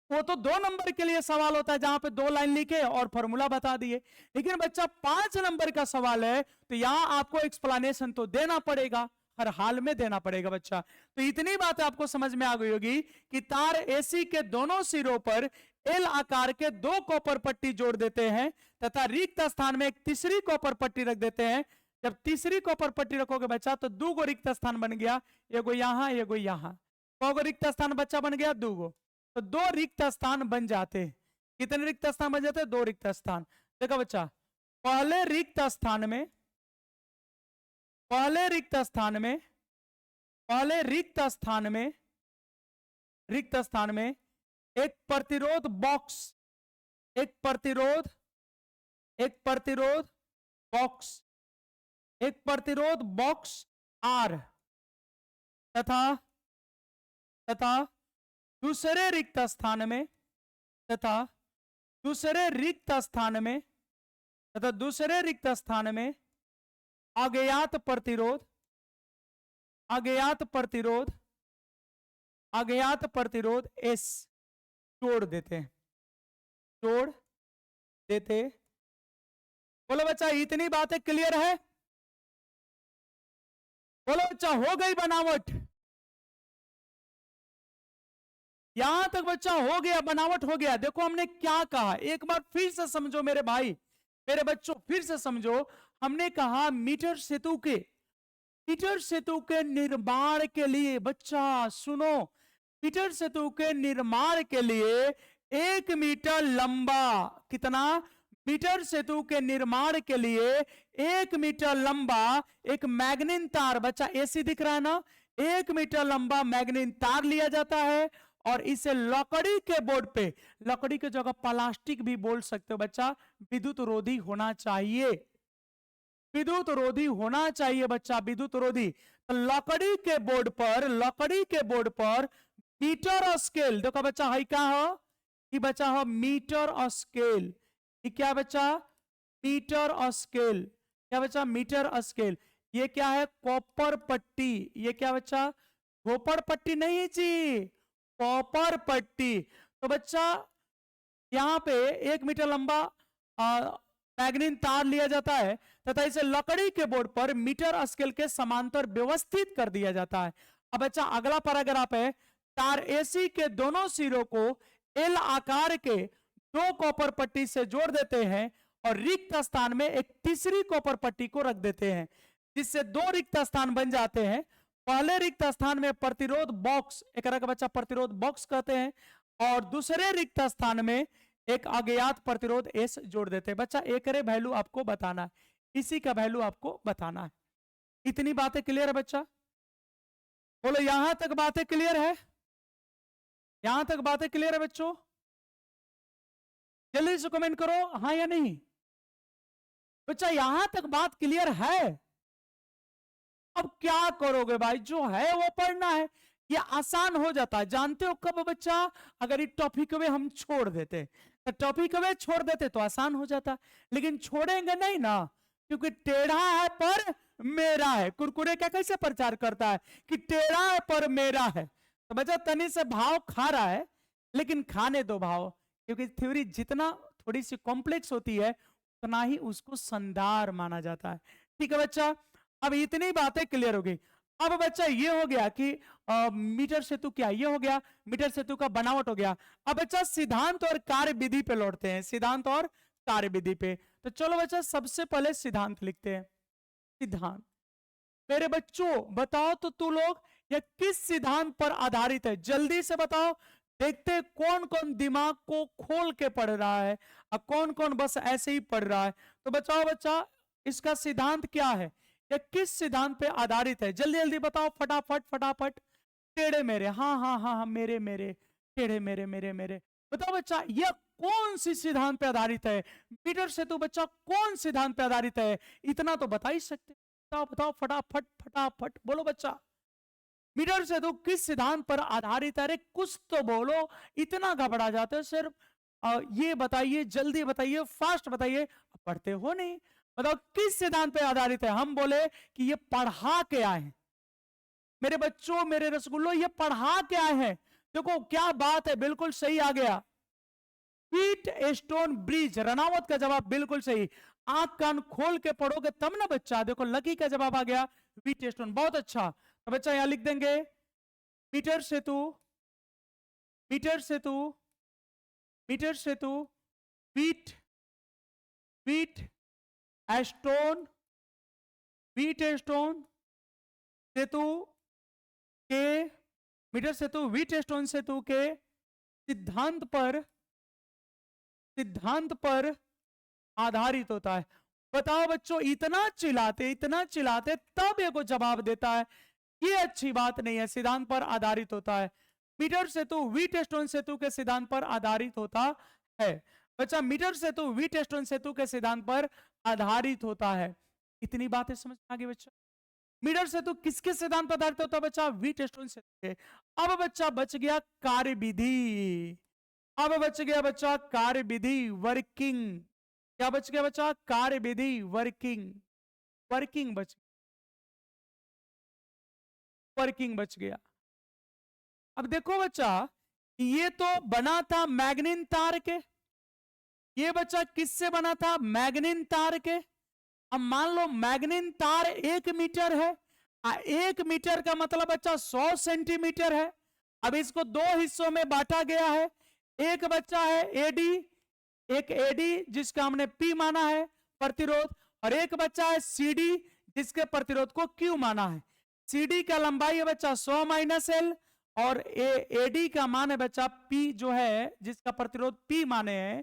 वो तो 2 नंबर के लिए सवाल होता है जहां पे 2 लाइन लिखे और फॉर्मूला बता दिए, लेकिन बच्चा 5 नंबर का सवाल है तो यहां आपको एक्सप्लेनेशन तो देना पड़ेगा, हर हाल में देना पड़ेगा बच्चा। तो इतनी बात आपको समझ में आ गई होगी कि तार एसी के दोनों सिरों पर एल आकार के दो कॉपर पट्टी जोड़ देते हैं तथा रिक्त स्थान में एक तीसरी कॉपर पट्टी रख देते हैं। जब तीसरी कॉपर पट्टी रखोगे बच्चा तो 2 गो रिक्त स्थान बन गया, एगो यहां एगो यहां, 2 गो रिक्त स्थान बच्चा बन गया, 2 गो, तो 2 रिक्त स्थान बन जाते। कितने रिक्त स्थान बन जाते? 2 रिक्त स्थान। देखो बच्चा पहले रिक्त स्थान में, पहले रिक्त स्थान में, पहले रिक्त स्थान में, रिक्त स्थान में एक प्रतिरोध बॉक्स, एक प्रतिरोध, एक प्रतिरोध बॉक्स, एक प्रतिरोध बॉक्स आर तथा तथा दूसरे रिक्त स्थान में, तथा दूसरे रिक्त स्थान में, तथा दूसरे रिक्त स्थान में अज्ञात प्रतिरोध, अज्ञात प्रतिरोध, अज्ञात प्रतिरोध एस जोड़ देते हैं, जोड़ देते। बोलो बच्चा इतनी बातें क्लियर है? बोलो बच्चा हो गई बनावट? यहां तक बच्चा हो गया, बनावट हो गया। देखो हमने क्या कहा, एक बार फिर से समझो मेरे भाई, मेरे बच्चों फिर से समझो। हमने कहा मीटर सेतु के, मीटर सेतु के निर्माण के लिए, बच्चा सुनो, मीटर सेतु के निर्माण के लिए 1 मीटर लंबा, कितना? मीटर सेतु के निर्माण के लिए 1 मीटर लंबा एक मैग्नीन तार, बच्चा एसी दिख रहा है ना, 1 मीटर लंबा मैग्नीन तार लिया जाता है और इसे लकड़ी के बोर्ड पे, लकड़ी के जगह प्लास्टिक भी बोल सकते हो बच्चा, विद्युत रोधी होना चाहिए, विद्युत रोधी होना चाहिए बच्चा, विद्युत रोधी। तो लकड़ी के बोर्ड पर, लकड़ी के बोर्ड पर मीटर स्केल, देखो बच्चा है क्या हो, कि बच्चा हो मीटर स्केल, ये क्या बच्चा? मीटर स्केल, क्या बच्चा, मीटर स्केल। ये क्या है, कॉपर पट्टी। ये क्या बच्चा, गोपर पट्टी नहीं जी, कॉपर पट्टी। तो बच्चा यहाँ पे 1 मीटर लंबा मैग्नीन तार लिया जाता है तथा इसे लकड़ी के बोर्ड पर मीटर स्केल के समांतर व्यवस्थित कर दिया जाता है। अब बच्चा अगला पैराग्राफ है, तार एसी के दोनों सिरों को एल आकार के 2 कॉपर पट्टी से जोड़ देते हैं और रिक्त स्थान में एक तीसरी कॉपर पट्टी को रख देते हैं, जिससे 2 रिक्त स्थान बन जाते हैं। पहले रिक्त स्थान में प्रतिरोध बॉक्स, एक का बच्चा प्रतिरोध बॉक्स कहते हैं, और दूसरे रिक्त स्थान में एक अज्ञात प्रतिरोध एस जोड़ देते हैं। बच्चा एक वैल्यू आपको बताना है, इसी का वैल्यू आपको बताना है। इतनी बातें क्लियर है बच्चा? बोलो यहां तक बातें क्लियर है? यहां तक बातें क्लियर है बच्चों? जल्दी से कमेंट करो हाँ या नहीं। बच्चा यहां तक बात क्लियर है? अब क्या करोगे भाई, जो है वो पढ़ना है। ये आसान हो जाता है, जानते हो कब बच्चा, अगर ये टॉपिक में हम छोड़ देते, तो टॉपिक में छोड़ देते तो आसान हो जाता, लेकिन छोड़ेंगे नहीं ना, क्योंकि टेढ़ा है पर मेरा है। कुरकुरे का कैसे प्रचार करता है कि टेढ़ा है पर मेरा है। तो बच्चा तनी से भाव खा रहा है, लेकिन खाने दो भाव, क्योंकि थ्योरी जितना थोड़ी सी कॉम्प्लेक्स होती है उतना ही उसको शानदार माना जाता है। ठीक है बच्चा, अब इतनी बातें क्लियर हो गई। अब बच्चा ये हो गया कि मीटर सेतु क्या, ये हो गया मीटर सेतु का बनावट हो गया। अब बच्चा सिद्धांत और कार्य विधि पे लौटते हैं, सिद्धांत और कार्य विधि पे। तो चलो बच्चा सबसे पहले सिद्धांत लिखते हैं। सिद्धांत, मेरे बच्चों बताओ तो तू लोग ये किस सिद्धांत पर आधारित है, जल्दी से बताओ। देखते कौन कौन दिमाग को खोल के पढ़ रहा है और कौन कौन बस ऐसे ही पढ़ रहा है। तो बताओ बच्चा इसका सिद्धांत क्या है, या किस सिद्धांत पे आधारित है, जल्दी जल्दी बताओ फटाफट फटाफट। टेढ़े मेरे, हाँ हाँ हाँ हाँ, मेरे मेरे, टेढ़े मेरे मेरे मेरे। बताओ बच्चा ये कौन सी सिद्धांत पे आधारित है, मीटर सेतु बच्चा कौन सिद्धांत पे आधारित है, इतना तो बता ही सकते। बताओ बताओ फटाफट फटाफट बोलो बच्चा, मीटर सेतु किस सिद्धांत पर आधारित है? अरे कुछ तो बोलो, इतना घबरा जाते हो सिर्फ ये बताइए, जल्दी बताइए, फास्ट बताइए, पढ़ते हो नहीं। बताओ किस सिद्धांत पे आधारित है? हम बोले कि ये पढ़ा के आए हैं मेरे बच्चों, मेरे रसगुल्लो, ये पढ़ा के आए हैं। देखो क्या बात है, बिल्कुल सही आ गया, व्हीट स्टोन ब्रिज। रनावत का जवाब बिल्कुल सही, आंख कान खोल के पढ़ोगे तब ना बच्चा। देखो लकी का जवाब आ गया व्हीट स्टोन, बहुत अच्छा। तो बच्चा यहां लिख देंगे मीटर सेतु, मीटर सेतु, मीटर सेतु, wheat, Wheatstone, Wheatstone सेतु के, मीटर सेतु व्हीट स्टोन सेतु के सिद्धांत पर, सिद्धांत पर आधारित होता है। बताओ बच्चों इतना चिल्लाते तब ये को जवाब देता है, ये अच्छी बात नहीं है। सिद्धांत पर आधारित होता है, मीटर सेतु व्हीट स्टोन सेतु के सिद्धांत पर आधारित होता है। बच्चा मीटर सेतु व्हीट स्टोन सेतु के सिद्धांत पर आधारित होता है। इतनी बातें समझ में आ गई बच्चा? मीटर सेतु किसके सिद्धांत पर आधारित होता है बच्चा? व्हीट स्टोन सेतु के। अब बच्चा बच गया कार्य विधि, अब बच गया बच्चा कार्य विधि, वर्किंग। क्या बच गया बच्चा? कार्य विधि, वर्किंग, वर्किंग बच, वर्किंग बच गया। अब देखो बच्चा ये तो बना था मैग्नीन तार के, ये बच्चा किससे बना था? मैग्नीन तार के। अब मान लो मैग्नीन तार 1 मीटर है, 1 मीटर का मतलब बच्चा 100 सेंटीमीटर है। अब इसको 2 हिस्सों में बांटा गया है, एक बच्चा है एडी, एक एडी जिसका हमने पी माना है प्रतिरोध, और एक बच्चा है सीडी जिसके प्रतिरोध को क्यू माना है। सीडी का लंबाई है बच्चा 100 माइनस एल, और एडी का मान है बच्चा पी जो है जिसका प्रतिरोध पी माने हैं,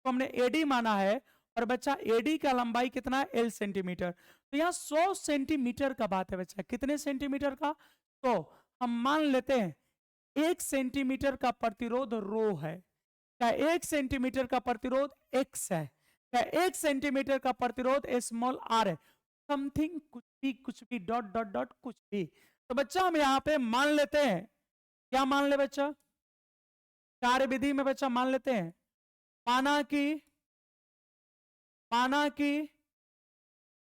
तो हमने एडी माना है, और बच्चा एडी का लंबाई कितना है? L centimetre. तो यहाँ 100 सेंटीमीटर का बात है बच्चा, कितने सेंटीमीटर का? तो हम मान लेते हैं 1 सेंटीमीटर का प्रतिरोध रो है, क्या 1 सेंटीमीटर का प्रतिरोध एक्स है, क्या 1 सेंटीमीटर का प्रतिरोध स्मॉल आर है, समथिंग कुछ भी डॉट डॉट डॉट कुछ भी। तो बच्चा हम यहाँ पे मान लेते हैं, क्या मान ले बच्चा? कार्य विधि में बच्चा मान लेते हैं, माना कि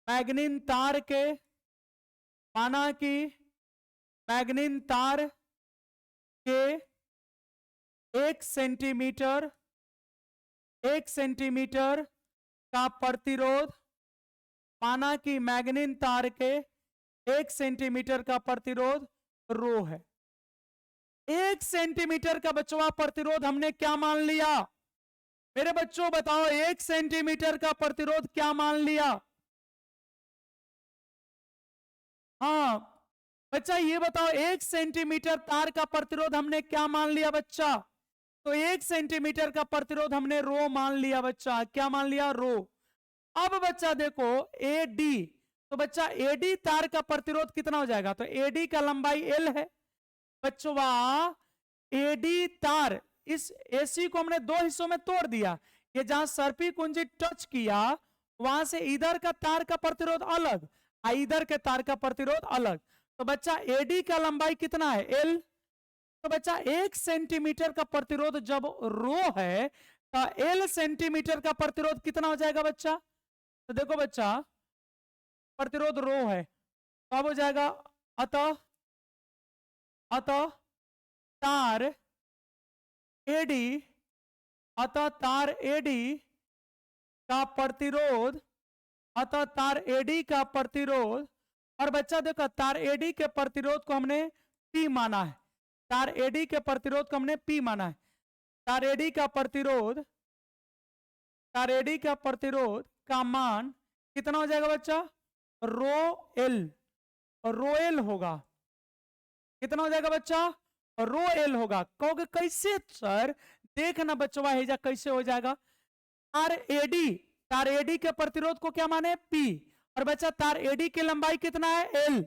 मैग्नीन तार के, माना कि मैग्नीन तार के 1 सेंटीमीटर का प्रतिरोध, माना कि मैग्नीन तार के 1 सेंटीमीटर का प्रतिरोध रो है। 1 सेंटीमीटर का बच्चों प्रतिरोध हमने क्या मान लिया? मेरे बच्चों बताओ, 1 सेंटीमीटर का प्रतिरोध क्या मान लिया? हाँ बच्चा ये बताओ, 1 सेंटीमीटर तार का प्रतिरोध हमने क्या मान लिया बच्चा? तो 1 सेंटीमीटर का प्रतिरोध हमने रो मान लिया बच्चा। क्या मान लिया? रो। अब बच्चा देखो एडी, तो बच्चा एडी तार का प्रतिरोध कितना हो जाएगा? तो एडी का लंबाई एल है बच्चों। एडी तार, इस एसी को हमने 2 हिस्सों में तोड़ दिया। ये जहां सर्पी कुंजी टच किया वहां से इधर का तार का प्रतिरोध अलग, इधर के तार का प्रतिरोध अलग। तो बच्चा एडी का लंबाई कितना है? एल। तो बच्चा 1 सेंटीमीटर का प्रतिरोध जब रो है तो एल सेंटीमीटर का प्रतिरोध कितना हो जाएगा बच्चा? तो देखो बच्चा, प्रतिरोध रो है तो अब हो जाएगा अतः तार एडी, अतः तार एडी का प्रतिरोध, अतः तार एडी का प्रतिरोध। और बच्चा देखो तार एडी के प्रतिरोध को हमने पी माना है, तार एडी के प्रतिरोध को हमने पी माना है। तार एडी का प्रतिरोध, तार एडी का प्रतिरोध का मान कितना हो जाएगा बच्चा? रो एल, रो एल होगा। कितना हो जाएगा बच्चा? रो एल होगा। कहोगे कैसे सर? देखना बच्चों हेजा कैसे हो जाएगा। तार एडी, तार एडी के प्रतिरोध को क्या माने? पी। और बच्चा तार एडी की लंबाई कितना है? एल।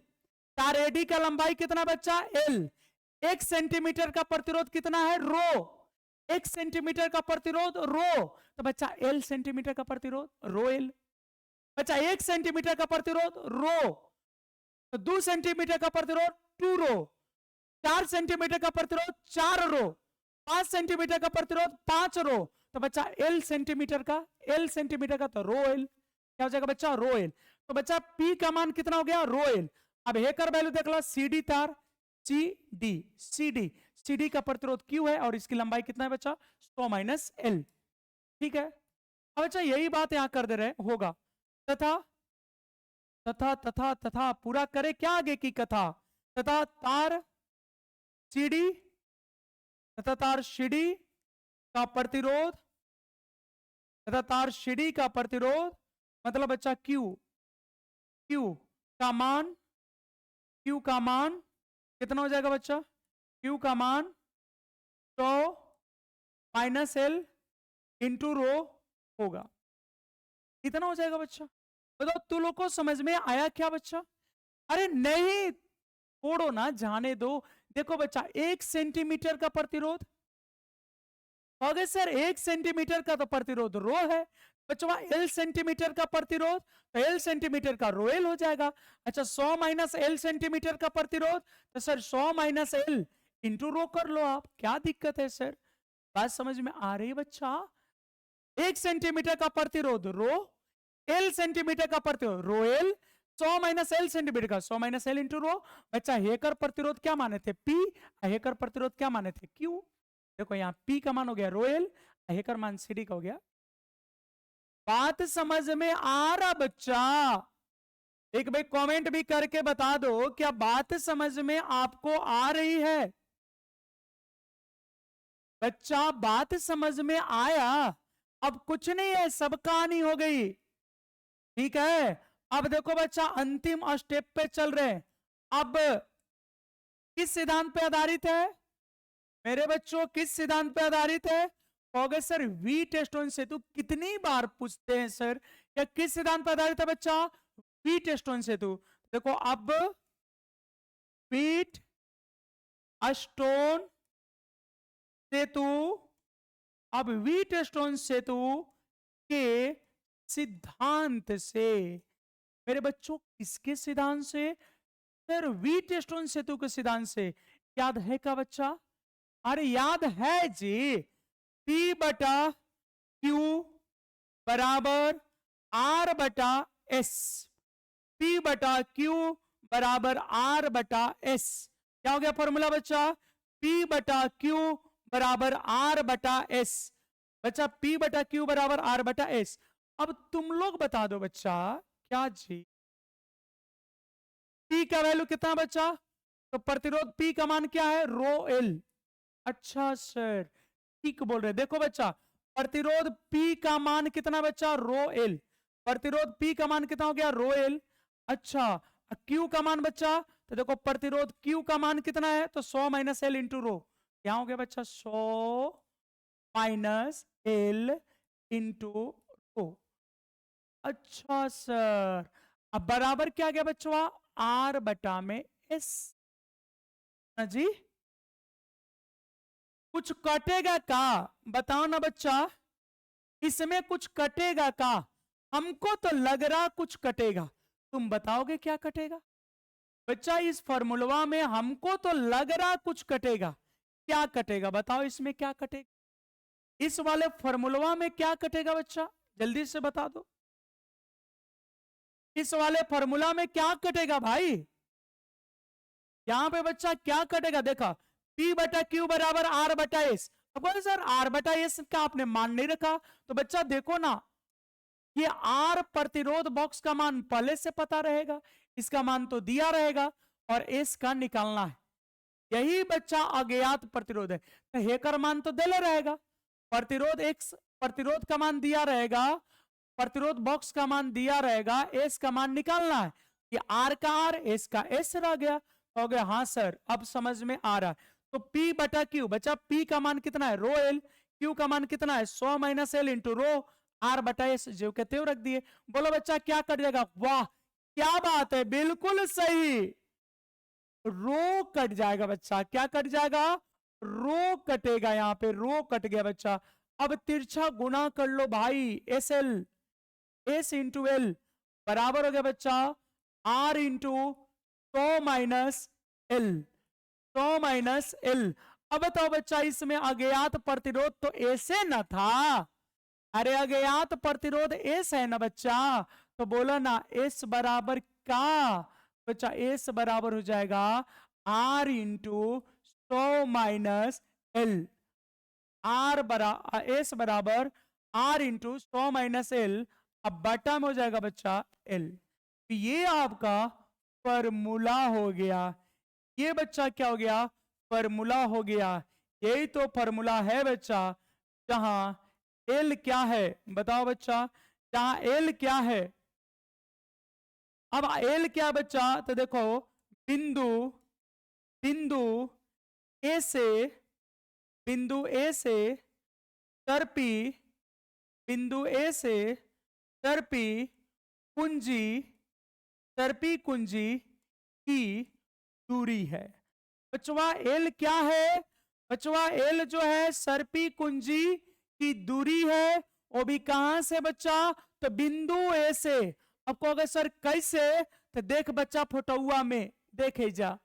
तार एडी का लंबाई कितना बच्चा? एल। 1 सेंटीमीटर का प्रतिरोध कितना है? रो। 1 सेंटीमीटर का प्रतिरोध रो, तो बच्चा एल सेंटीमीटर का प्रतिरोध रो एल। बच्चा 1 सेंटीमीटर का प्रतिरोध रो, तो 2 सेंटीमीटर का प्रतिरोध 2 रो, 4 सेंटीमीटर का प्रतिरोध 4 रो, 5 सेंटीमीटर का प्रतिरोध 5 रो। तो बच्चा एल सेंटीमीटर का, एल सेंटीमीटर का तो रो एल। क्या हो जाएगा बच्चा? Rho L. तो बच्चा पी का मान कितना हो गया? Rho L. अब हेकर वैल्यू देख लो, सीडी तार, सीडी का प्रतिरोध क्यू है और इसकी लंबाई कितना है बच्चा? 100 माइनस एल। ठीक है। अब बच्चा यही बात यहां कर दे रहे होगा, तथा तथा तथा तथा पूरा करे क्या आगे की कथा? तथा तार सीडी, तथा तार सीडी का प्रतिरोध, तथा तार सीडी का प्रतिरोध मतलब बच्चा क्यू, क्यू का मान, क्यू का मान कितना हो जाएगा बच्चा? क्यू का मान 100 माइनस एल इंटू रो होगा। इतना हो जाएगा बच्चा। बताओ तू लोग को समझ में आया क्या बच्चा? अरे नहीं, छोड़ो ना, जाने दो। देखो बच्चा 1 सेंटीमीटर का प्रतिरोध, अगर सर 1 सेंटीमीटर का तो प्रतिरोध रो है बच्चों, एल सेंटीमीटर का प्रतिरोध तो एल सेंटीमीटर का रो एल हो जाएगा। अच्छा 100 माइनस एल सेंटीमीटर का प्रतिरोध तो सर 100 माइनस एल इंटू रो कर लो आप। क्या दिक्कत है सर? बात समझ में आ रही है बच्चा? 1 सेंटीमीटर का प्रतिरोध रो, एल सेंटीमीटर का प्रतिरोध rho L, 100 minus L centimetre का 100 माइनस एल इंटू रो। बच्चा हेकर प्रतिरोध क्या माने थे? पी। हेकर प्रतिरोध क्या माने थे? क्यू। देखो यहाँ पी का मान हो गया रो एल, हेकर मान सीडी का हो गया। बात समझ में आ रहा बच्चा? एक भाई कमेंट भी करके बता दो, क्या बात समझ में आपको आ रही है? बच्चा बात समझ में आया? अब कुछ नहीं है, सब कहानी हो गई। ठीक है। अब देखो बच्चा अंतिम स्टेप पे चल रहे हैं। अब किस सिद्धांत पे आधारित है मेरे बच्चों? किस सिद्धांत पे आधारित है? कहोगे सर वीटस्टोन सेतु कितनी बार पूछते हैं सर, या किस सिद्धांत पर आधारित है बच्चा? वीटस्टोन सेतु। देखो अब वीटस्टोन सेतु, अब वीटस्टोन सेतु के सिद्धांत से, मेरे बच्चों किसके सिद्धांत से? सर वीटस्टोन सेतु के सिद्धांत से। याद है क्या बच्चा? अरे याद है जी। P बटा Q बराबर R बटा S। P बटा Q बराबर R बटा S। क्या हो गया फॉर्मूला बच्चा? P बटा Q बराबर R बटा S। बच्चा P बटा Q बराबर R बटा S। अब तुम लोग बता दो बच्चा, क्या जी P का वैल्यू कितना बच्चा? तो प्रतिरोध P का मान क्या है? रो L। अच्छा सर, ठीक बोल रहे। देखो बच्चा, प्रतिरोध P का मान कितना बच्चा? रो L। प्रतिरोध P का मान कितना हो गया? रो L। अच्छा, Q का मान बच्चा, तो देखो प्रतिरोध Q का मान कितना है? तो 100 माइनस एल इंटू रो। क्या हो गया बच्चा? 100 माइनस एल इंटू रो। अच्छा सर, अब बराबर क्या गया बच्चों? आर बटा में एस। जी, कुछ कटेगा का? बताओ ना बच्चा, इसमें कुछ कटेगा का? हमको तो लग रहा कुछ कटेगा, तुम बताओगे क्या कटेगा? बच्चा इस फॉर्मूला में हमको तो लग रहा कुछ कटेगा। क्या कटेगा बताओ, इसमें क्या कटेगा? इस वाले फॉर्मूला में क्या कटेगा बच्चा? जल्दी से बता दो, इस वाले फॉर्मूला में क्या कटेगा भाई? यहां पे बच्चा क्या कटेगा? देखा, P बटा Q बराबर R बटा S। अब बोले सर R बटा S का आपने मान नहीं रखा। तो बच्चा देखो ना, ये R प्रतिरोध बॉक्स का मान पहले से पता रहेगा, इसका मान तो दिया रहेगा, और S का निकालना है। यही बच्चा अज्ञात प्रतिरोध है, तो हे का मान तो दे रहेगा। प्रतिरोध X, प्रतिरोध का मान दिया रहेगा, प्रतिरोध बॉक्स का मान दिया रहेगा, एस का मान निकालना है। ये आर का आर, एस का एस रह गया। हो गया, हाँ सर अब समझ में आ रहा है। तो P बटा Q, बच्चा P का मान कितना है? Rho L. Q का मान कितना है? 100 minus L into rho R बटा एस, जो कहते हो रख दिए। बोलो बच्चा क्या कट जाएगा? वाह क्या बात है, बिल्कुल सही, रो कट जाएगा बच्चा। क्या कट जाएगा? रो कटेगा, यहां पे रो कट गया बच्चा। अब तिरछा गुना कर लो भाई, S L, S into L बराबर हो गया बच्चा R into 100 minus L, 100 minus L. अब बताओ बच्चा, इसमें अज्ञात प्रतिरोध तो ऐसे न था? अरे अज्ञात प्रतिरोध एस है ना बच्चा, तो बोला ना एस बराबर का? बच्चा एस बराबर हो जाएगा R into 100 minus L. R बरा एस बराबर आर इंटू 100 माइनस एल। अब बटा में हो जाएगा बच्चा एल। तो ये आपका फॉर्मूला हो गया। ये बच्चा क्या हो गया? फॉर्मूला हो गया। यही तो फॉर्मूला है बच्चा, जहां एल क्या है बताओ बच्चा? जहां एल क्या है? अब एल क्या बच्चा? तो देखो, बिंदु, बिंदु ए से, बिंदु ए से सर्पी, बिंदु ए से सर्पी कुंजी, सर्पी कुंजी की दूरी है। बचवा एल क्या है? बचवा एल जो है सर्पी कुंजी की दूरी है। वो भी कहां से बच्चा? तो बिंदु ए से। अब कहोगे सर कैसे? तो देख बच्चा फोटोआ में देखे जा,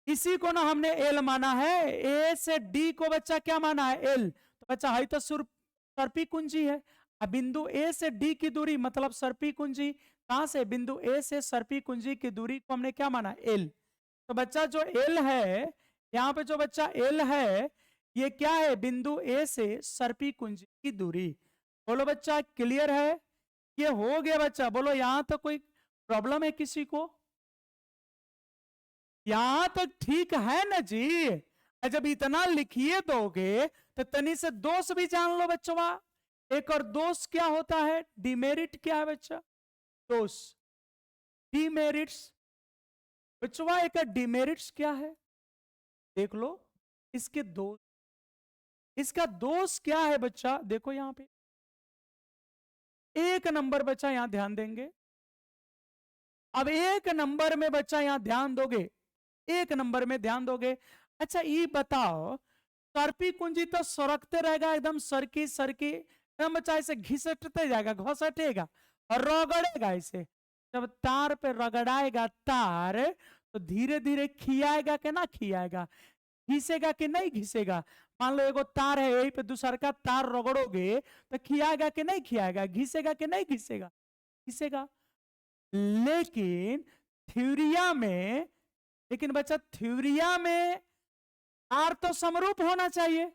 इसी को ना हमने एल माना है। ए से डी को बच्चा क्या माना है? एल। तो बच्चा है तो सर्पी कुंजी है। अब बिंदु ए से डी की दूरी मतलब सर्पी कुंजी, कहां से? बिंदु ए से सर्पी कुंजी की दूरी को हमने क्या माना? एल। तो बच्चा जो एल है, यहाँ पे जो बच्चा एल है, ये क्या है? बिंदु ए से सर्पी कुंजी की दूरी। बोलो बच्चा क्लियर है? ये हो गया बच्चा। बोलो यहां तक कोई प्रॉब्लम है किसी को? यहां तक ठीक है ना जी? जब इतना लिखिए दोगे तो तनी से दोष भी जान लो बच्चों। एक और दोष क्या होता है? डिमेरिट क्या है बच्चा? दोष, डिमेरिट्स। बच्चों एक डिमेरिट्स क्या है देख लो, इसके दोष। इसका दोष क्या है बच्चा? देखो यहां पे एक नंबर बच्चा, यहां ध्यान देंगे। अब एक नंबर में बच्चा यहां ध्यान दोगे, एक नंबर में ध्यान दोगे। अच्छा ये बताओ, सर्पी कुंजी तो सरकते रहेगा एकदम, सरकी सरकी एकदम बच्चा, ऐसे घिसटते जाएगा, घसटेगा और रगड़ेगा ऐसे। जब तार पे रगड़ाएगा तार, तो धीरे धीरे खियाएगा कि ना खियाएगा? घिसेगा कि नहीं घिसेगा? मान लो एगो तार है, यही पे दूसरा का तार रगड़ोगे तो खियाएगा कि नहीं खियाएगा? घिसेगा कि नहीं घिसेगा? घिसेगा। लेकिन थ्यूरिया में, लेकिन बच्चा थ्यूरिया में आर तो समरूप होना चाहिए,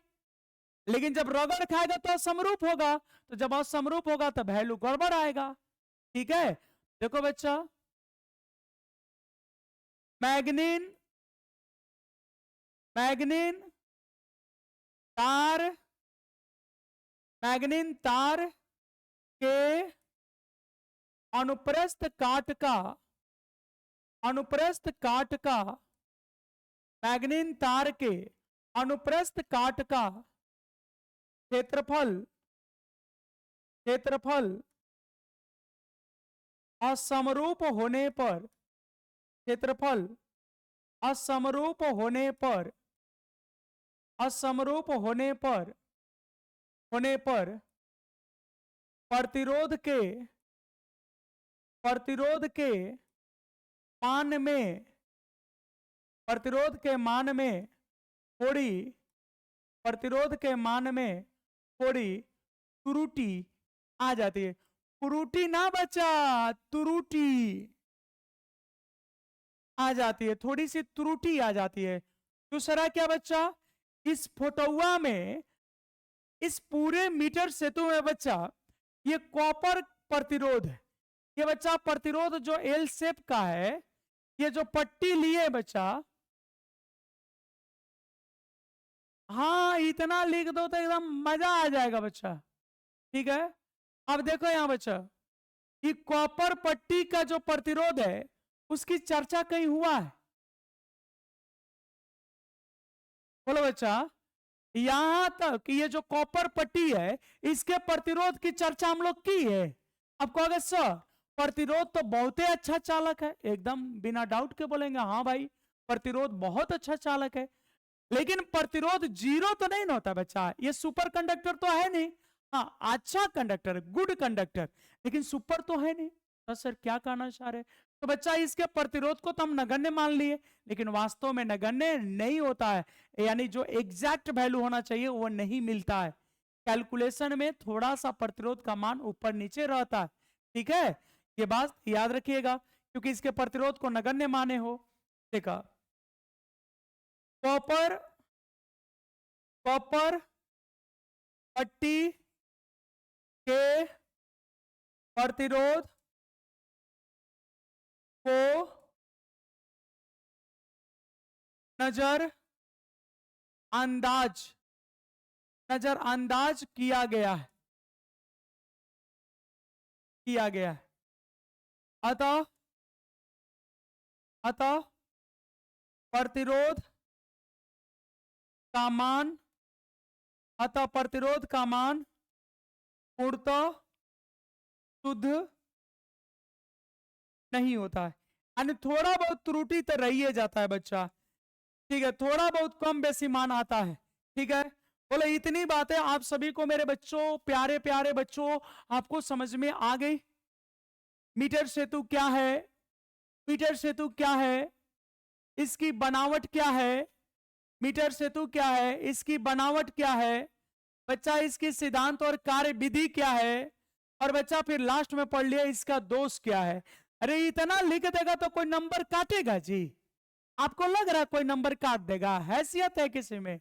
लेकिन जब रगड़ खाएगा तो असमरूप होगा, तो जब असमरूप होगा तो वैल्यू गड़बड़ आएगा। ठीक है, देखो बच्चा, मैग्नीन, मैग्नीन तार, मैग्नीन तार के अनुप्रस्थ काट का, अनुप्रस्थ काट का, मैग्नीन तार के अनुप्रस्थ काट का क्षेत्रफल, क्षेत्रफल असमरूप होने पर, क्षेत्रफल असमरूप होने पर, असमरूप होने पर, होने पर प्रतिरोध के, प्रतिरोध के मान में, प्रतिरोध के मान में थोड़ी, प्रतिरोध के मान में थोड़ी त्रुटि आ जाती है। त्रुटि ना बचा, त्रुटि आ जाती है, थोड़ी सी त्रुटि आ जाती है। दूसरा क्या बच्चा, इस फोटोआ में, इस पूरे मीटर सेतु में बच्चा ये कॉपर प्रतिरोध है, ये बच्चा प्रतिरोध जो एल शेप का है, ये जो पट्टी लिए बच्चा, हाँ इतना लिख दो तो एकदम मजा आ जाएगा बच्चा। ठीक है, अब देखो यहां बच्चा, ये कॉपर पट्टी का जो प्रतिरोध है उसकी चर्चा कहीं हुआ है? बोलो बच्चा, यहां तक ये जो कॉपर पट्टी है इसके प्रतिरोध की चर्चा हम लोग की है। अब कहोगे सर प्रतिरोध तो बहुत ही अच्छा चालक है, एकदम बिना डाउट के बोलेंगे हाँ भाई प्रतिरोध बहुत अच्छा चालक है, लेकिन प्रतिरोध जीरो तो नहीं होता बच्चा, ये सुपर कंडक्टर तो है नहीं। हाँ अच्छा कंडक्टर, गुड कंडक्टर, लेकिन सुपर तो है नहीं। तो सर क्या कहना चाह रहे, तो बच्चा इसके प्रतिरोध को तो हम नगण्य मान लिए, लेकिन वास्तव में नगण्य नहीं होता है, यानी जो एग्जैक्ट वैल्यू होना चाहिए वो नहीं मिलता है। कैलकुलेशन में थोड़ा सा प्रतिरोध का मान ऊपर नीचे रहता है। ठीक है, ये बात याद रखिएगा, क्योंकि इसके प्रतिरोध को नगण्य माने हो। देखा, कॉपर, कॉपर पट्टी के प्रतिरोध को नजर अंदाज, नजरअंदाज किया गया है, किया गया है। अतः, अतः प्रतिरोध का मान, अतः प्रतिरोध का मान पूर्णतः शुद्ध नहीं होता है, यानी थोड़ा बहुत त्रुटि तो रही जाता है बच्चा। ठीक है, थोड़ा बहुत कम बेसी मान आता है। ठीक है, बोले इतनी बातें आप सभी को मेरे बच्चों, प्यारे प्यारे बच्चों, आपको समझ में आ गई? मीटर सेतु क्या है, मीटर सेतु क्या है, इसकी बनावट क्या है, मीटर सेतु क्या है, इसकी बनावट क्या है बच्चा, इसकी सिद्धांत और कार्य विधि क्या है, और बच्चा फिर लास्ट में पढ़ लिया इसका दोष क्या है। अरे इतना लिख देगा तो कोई नंबर काटेगा जी? आपको लग रहा है कोई नंबर काट देगा? हैसियत है किसी में?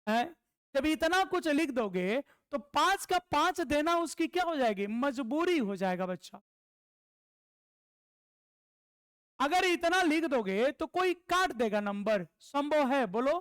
है? जब इतना कुछ लिख दोगे तो 5 का 5 देना उसकी क्या हो जाएगी, मजबूरी हो जाएगा बच्चा। अगर इतना लिख दोगे तो कोई काट देगा नंबर, संभव है? बोलो,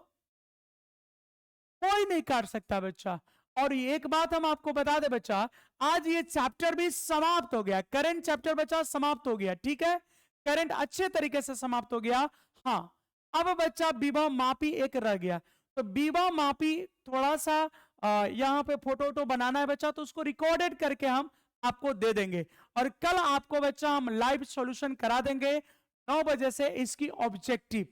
कोई नहीं काट सकता बच्चा। और एक बात हम आपको बता दे बच्चा, आज ये चैप्टर भी समाप्त हो गया, करंट चैप्टर बच्चा समाप्त हो गया। ठीक है, करंट अच्छे तरीके से समाप्त हो गया। हाँ, अब बच्चा विभव मापी एक रह गया, तो विभव मापी थोड़ा सा यहाँ पे फोटो बनाना है बच्चा, तो उसको रिकॉर्डेड करके हम आपको दे देंगे, और कल आपको बच्चा हम लाइव सॉल्यूशन करा देंगे 9 बजे से इसकी ऑब्जेक्टिव,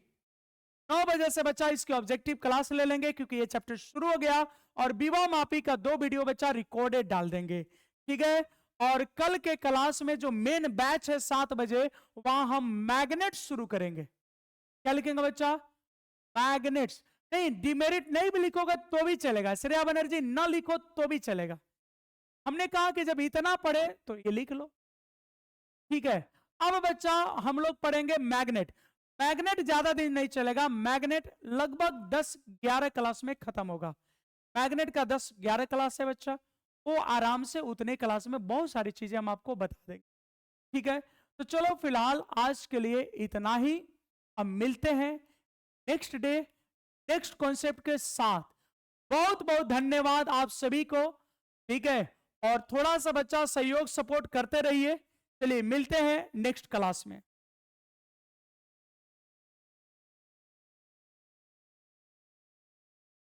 9 बजे से बच्चा इसकी ऑब्जेक्टिव क्लास ले लेंगे, क्योंकि ये चैप्टर शुरू हो गया, और विभव मापी का 2 वीडियो बच्चा रिकॉर्डेड डाल देंगे। ठीक है, और कल के क्लास में जो मेन बैच है 7 बजे, वहां हम मैग्नेट शुरू करेंगे। क्या लिखेंगे बच्चा? मैग्नेट्स। नहीं, डिमेरिट नहीं भी लिखोगे तो भी चलेगा, श्रेया बनर्जी ना लिखो तो भी चलेगा। हमने कहा कि जब इतना पढ़े तो ये लिख लो। ठीक है, अब बच्चा हम लोग पढ़ेंगे मैग्नेट। मैग्नेट ज्यादा दिन नहीं चलेगा, मैग्नेट लगभग 10-11 क्लास में खत्म होगा। मैग्नेट का 10-11 क्लास है बच्चा, वो आराम से उतने क्लास में बहुत सारी चीजें हम आपको बता देंगे। ठीक है, तो चलो फिलहाल आज के लिए इतना ही। अब मिलते हैं नेक्स्ट डे नेक्स्ट कॉन्सेप्ट के साथ। बहुत बहुत धन्यवाद आप सभी को। ठीक है, और थोड़ा सा बच्चा सहयोग सपोर्ट करते रहिए। चलिए मिलते हैं नेक्स्ट क्लास में।